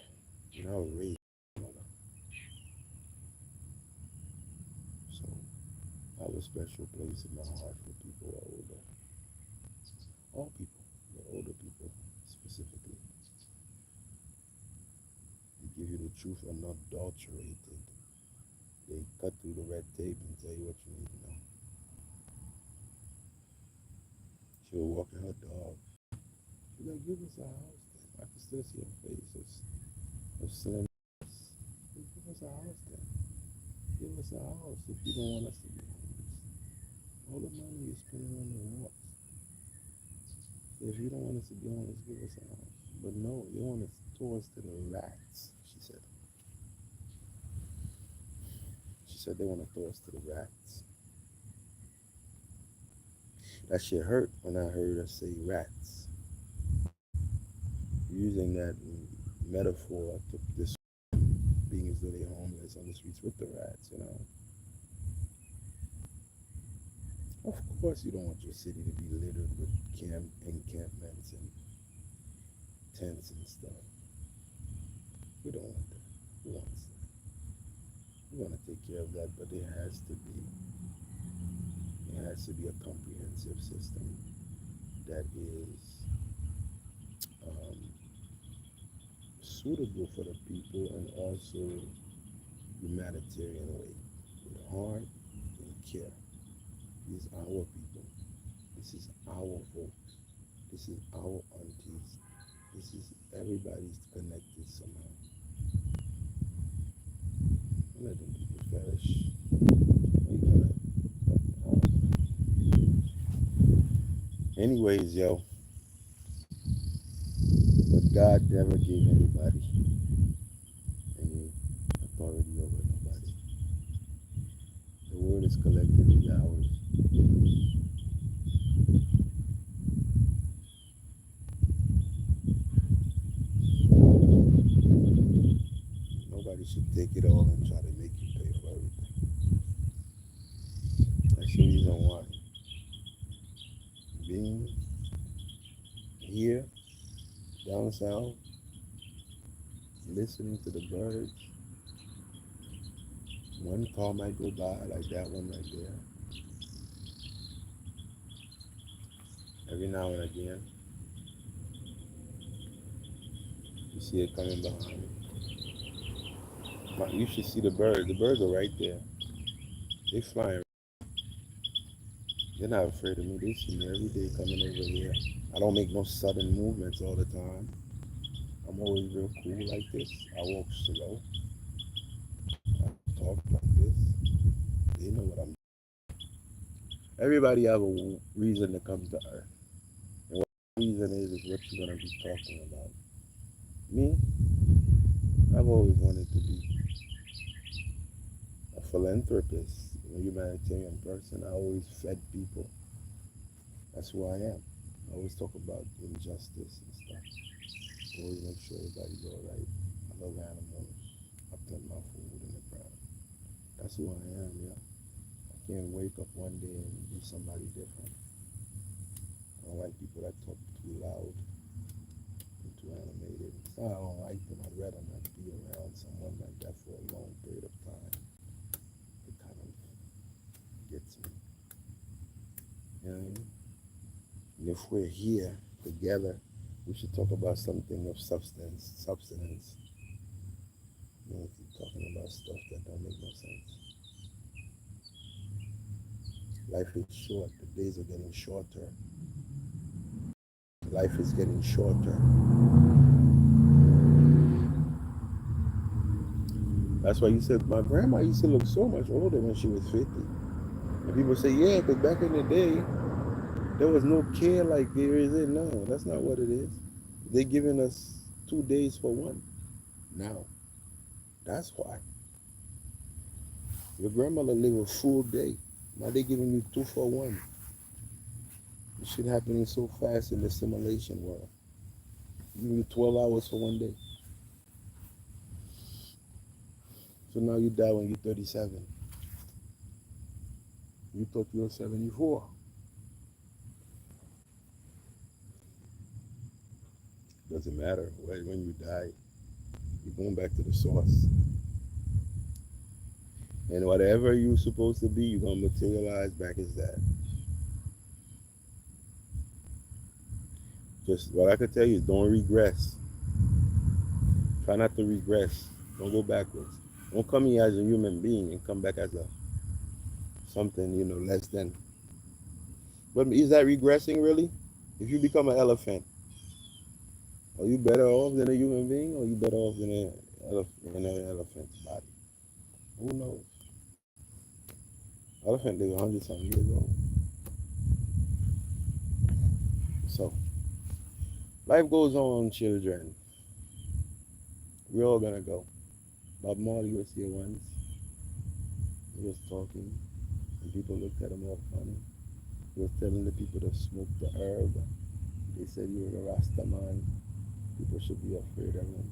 When I was raised by my mother. So I have a special place in my heart for people who are older. All people, but older people specifically. They give you the truth unadulterated. They cut through the red tape and tell you what you need to know. She'll walk in her dog. She's like, give us a house then. I can still see her face of slim. Give us a house then. Give us a house if you don't want us to be homeless. All the money you're spending on the house. If you don't want us to be homeless, give us a house. But no, you want to throw us to the rats, she said. She said they want to throw us to the rats. That shit hurt when I heard her say rats. Using that metaphor to this being as though they're homeless on the streets with the rats, you know. Of course you don't want your city to be littered with encampments and tents and stuff. We don't want that. We want to take care of that, but it has to be a comprehensive system that is suitable for the people and also humanitarian way, with heart and care. These are our people. This is our folks. This is our aunties. This is everybody's connected somehow. Let them people perish. Anyways, yo. But God never gave anybody any authority over nobody. The word is collectively ours. Nobody should take it all and try to make you pay for everything. That's the reason why here, down south, listening to the birds. One car might go by, like that one right there. Every now and again, you see it coming behind me. You should see the birds. The birds are right there. They flying. They're not afraid of me. They see me every day coming over here. I don't make no sudden movements all the time. I'm always real cool like this. I walk slow. I talk like this. They know what I'm doing. Everybody have a reason to come to Earth. And what the reason is what you're going to be talking about. Me, I've always wanted to be a philanthropist, a humanitarian person. I always fed people. That's who I am. I always talk about injustice and stuff. I always make sure everybody's all right. I love animals. I put my food in the ground. That's who I am, yeah. I can't wake up one day and be somebody different. I don't like people that talk too loud and too animated. It's not I don't like them. I'd rather not be around someone like that for a long period of time. It kind of gets me. You know what I mean? And if we're here together, we should talk about something of substance. You know, keep talking about stuff that don't make no sense. Life is short. The days are getting shorter. Life is getting shorter. That's why you said my grandma used to look so much older when she was 50. And people say, yeah, because back in the day, there was no care like there is it now. That's not what it is. They're giving us 2 days for one now. That's why. Your grandmother lived a full day. Now they're giving you 2 for 1. This shit happening so fast in the simulation world. Giving you 12 hours for 1 day. So now you die when you're 37. You thought you were 74. Doesn't matter. When you die, you're going back to the source. And whatever you're supposed to be, you're going to materialize back as that. Just what I can tell you is don't regress. Try not to regress. Don't go backwards. Don't come here as a human being and come back as a something, less than. But is that regressing really? If you become an elephant, are you better off than a human being, or are you better off than an elephant's body? Who knows? Elephant live 100-something years old. So, life goes on, children. We're all gonna go. Bob Marley was here once. He was talking, and people looked at him all funny. He was telling the people to smoke the herb. They said he was a Rasta man. People should be afraid of him.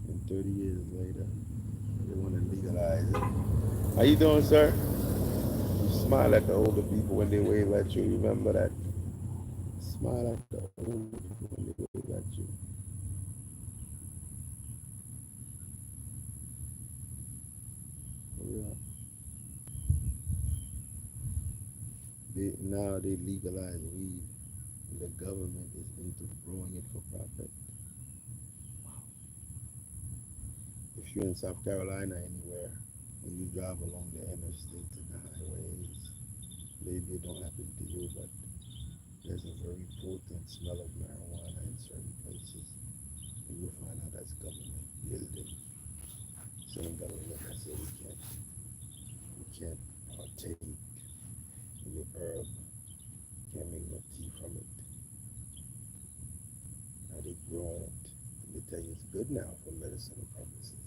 And 30 years later, they want to legalize it. How you doing, sir? You smile at the older people when they wave at you. Remember that. Smile at the older people when they wave at you. For real. Now they legalize weed. And the government is into growing it for profit. Wow. If you're in South Carolina anywhere, when you drive along the interstates and the highways, maybe it don't happen to you, but there's a very potent smell of marijuana in certain places. And you'll find out that's government building. Same government that say we can't partake in the herb, can't make no tea from it. Now they growing it. And they tell you it's good now for medicinal purposes.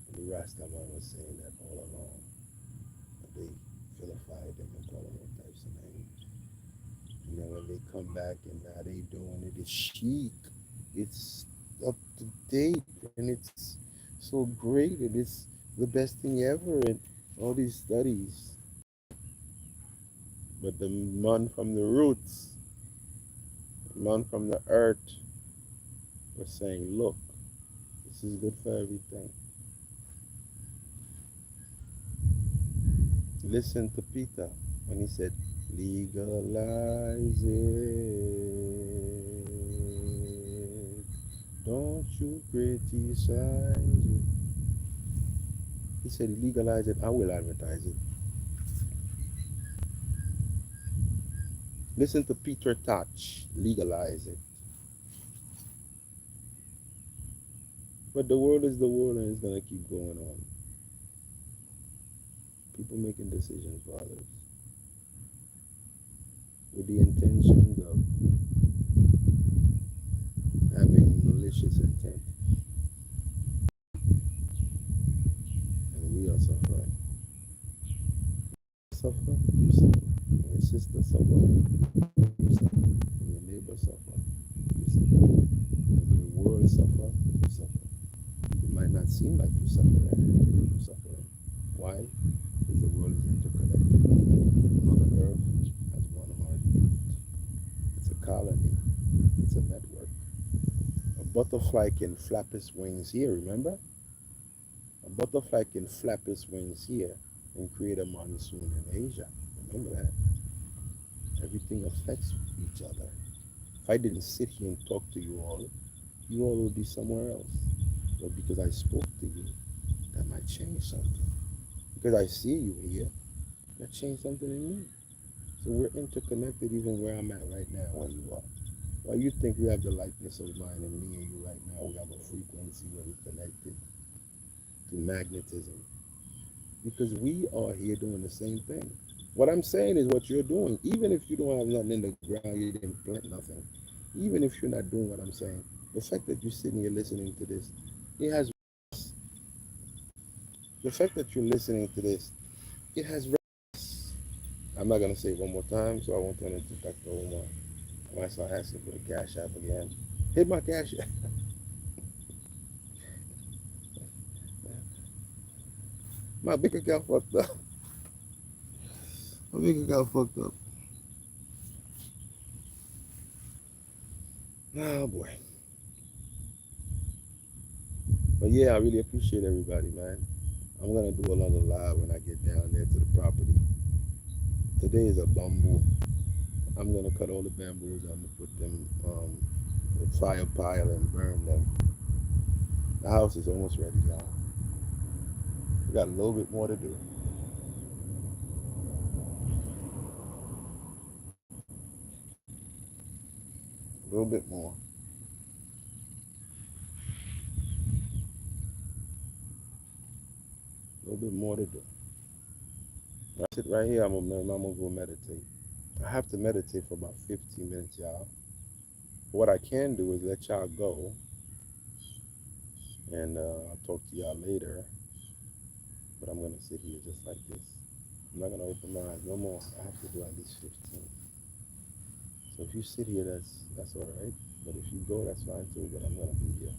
And the Rastaman was saying that all along. But they vilified them and called them all types of names. And then when they come back and now they doing it, it's chic. It's up to date and it's so great and it's the best thing ever and all these studies. But the man from the roots, Man from the earth was saying, look, this is good for everything. Listen to Peter when he said, legalize it. Don't you criticize it. He said, legalize it, I will advertise it. Listen to Peter Touch, legalize it. But the world is the world and it's going to keep going on. People making decisions for others with the intentions of having malicious intent. And we are suffering. Suffer, you suffer. When your sister suffer, you suffer. When your neighbor suffer, you suffer. When your world suffer, you suffer. It might not seem like you're suffering. You're suffering. Why? Because the world is interconnected. Mother Earth has one heartbeat. It's a colony. It's a network. A butterfly can flap its wings here, remember? A butterfly can flap its wings here and create a monsoon in Asia. Remember that? Everything affects each other. If I didn't sit here and talk to you all would be somewhere else. But because I spoke to you, that might change something. Because I see you here, that changed something in me. So we're interconnected even where I'm at right now, where you are. Well, you think we have the likeness of mind in me and you right now, we have a frequency where we're connected to magnetism. Because we are here doing the same thing. What I'm saying is what you're doing. Even if you don't have nothing in the ground, you didn't plant nothing. Even if you're not doing what I'm saying, the fact that you're sitting here listening to this, it has the fact that you're listening to this, it has. I'm not gonna say it one more time, so I won't turn into Dr. Omar. I might start asking for the cash app again. Hit my cash app. My big account fucked up. My big account fucked up. Oh boy. But yeah, I really appreciate everybody, man. I'm gonna do another live when I get down there to the property. Today is a bamboo. I'm gonna cut all the bamboos. I'm gonna put them with fire pile and burn them. The house is almost ready, y'all. We got a little bit more to do. A little bit more. A little bit more to do. I sit right here. I'm gonna go meditate. I have to meditate for about 15 minutes, y'all. What I can do is let y'all go, and I'll talk to y'all later. But I'm gonna sit here just like this. I'm not gonna open my eyes no more. I have to do at least 15. So if you sit here, that's all right. But if you go, that's fine too. But I'm gonna be here.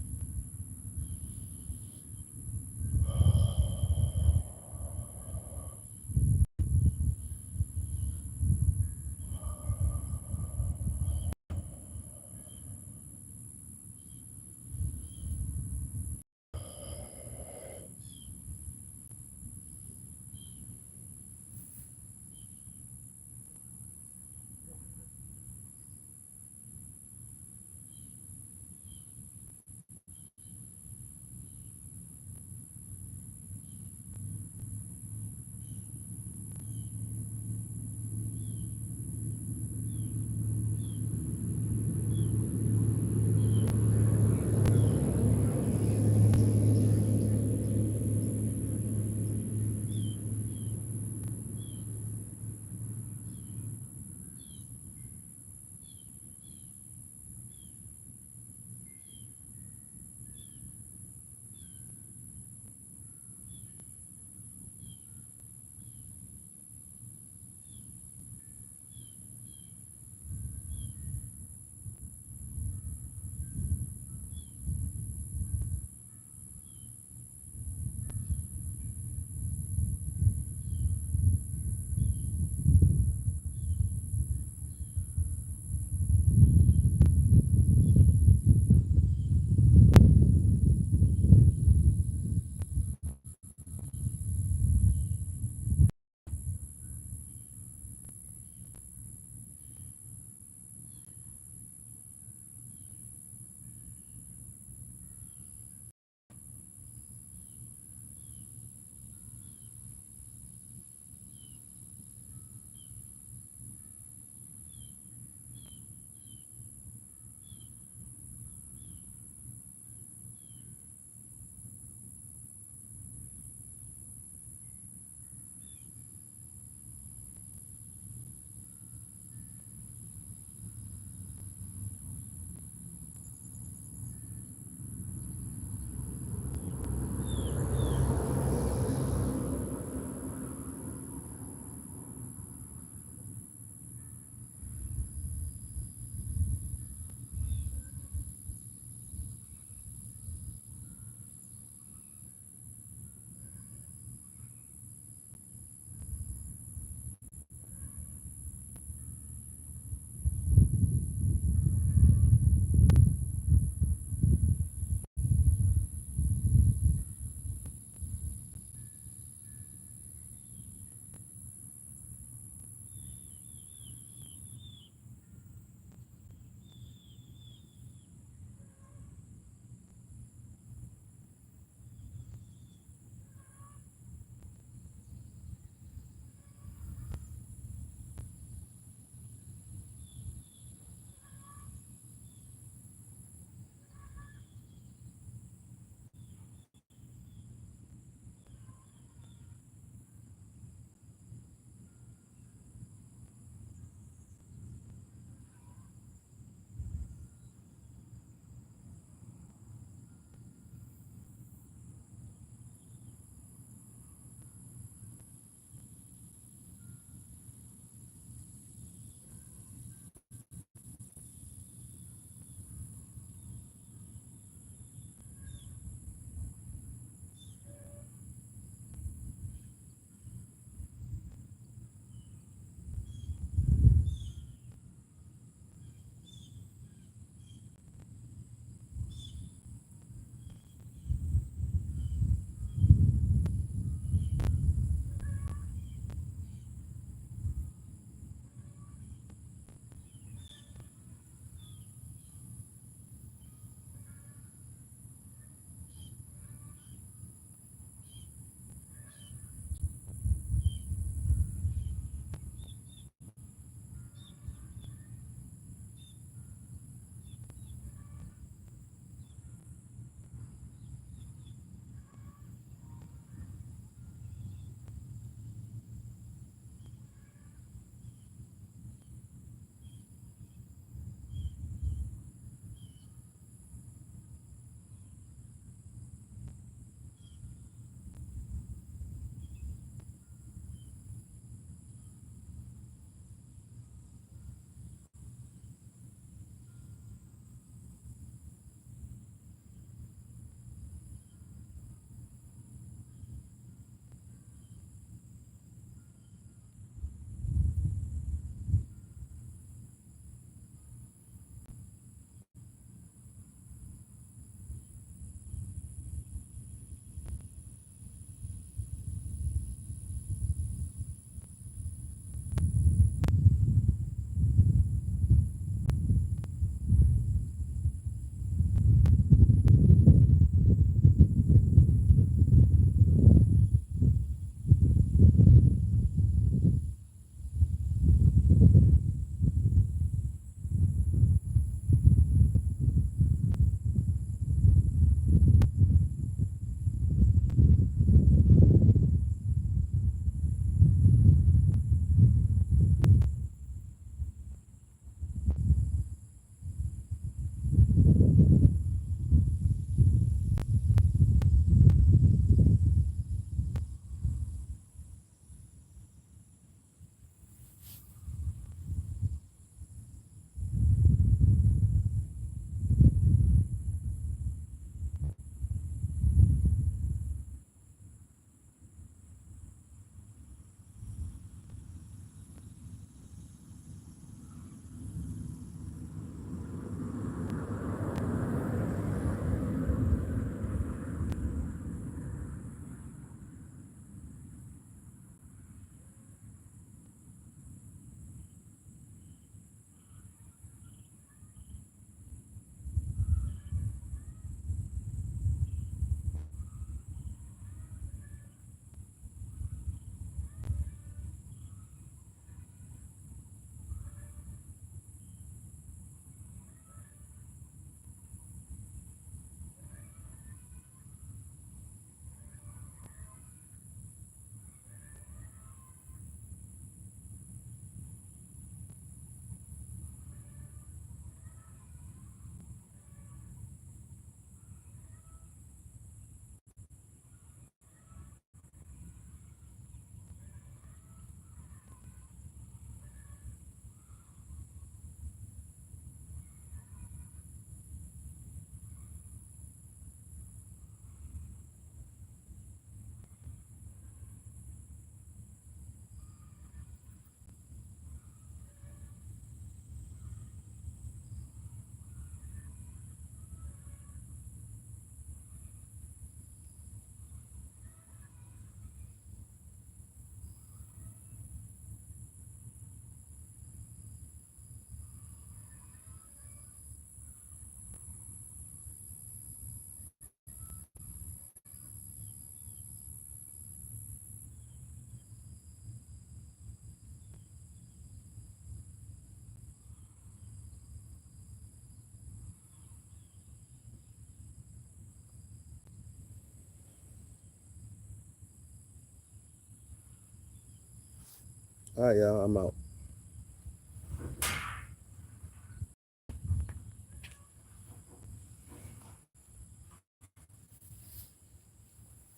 All right, y'all, I'm out.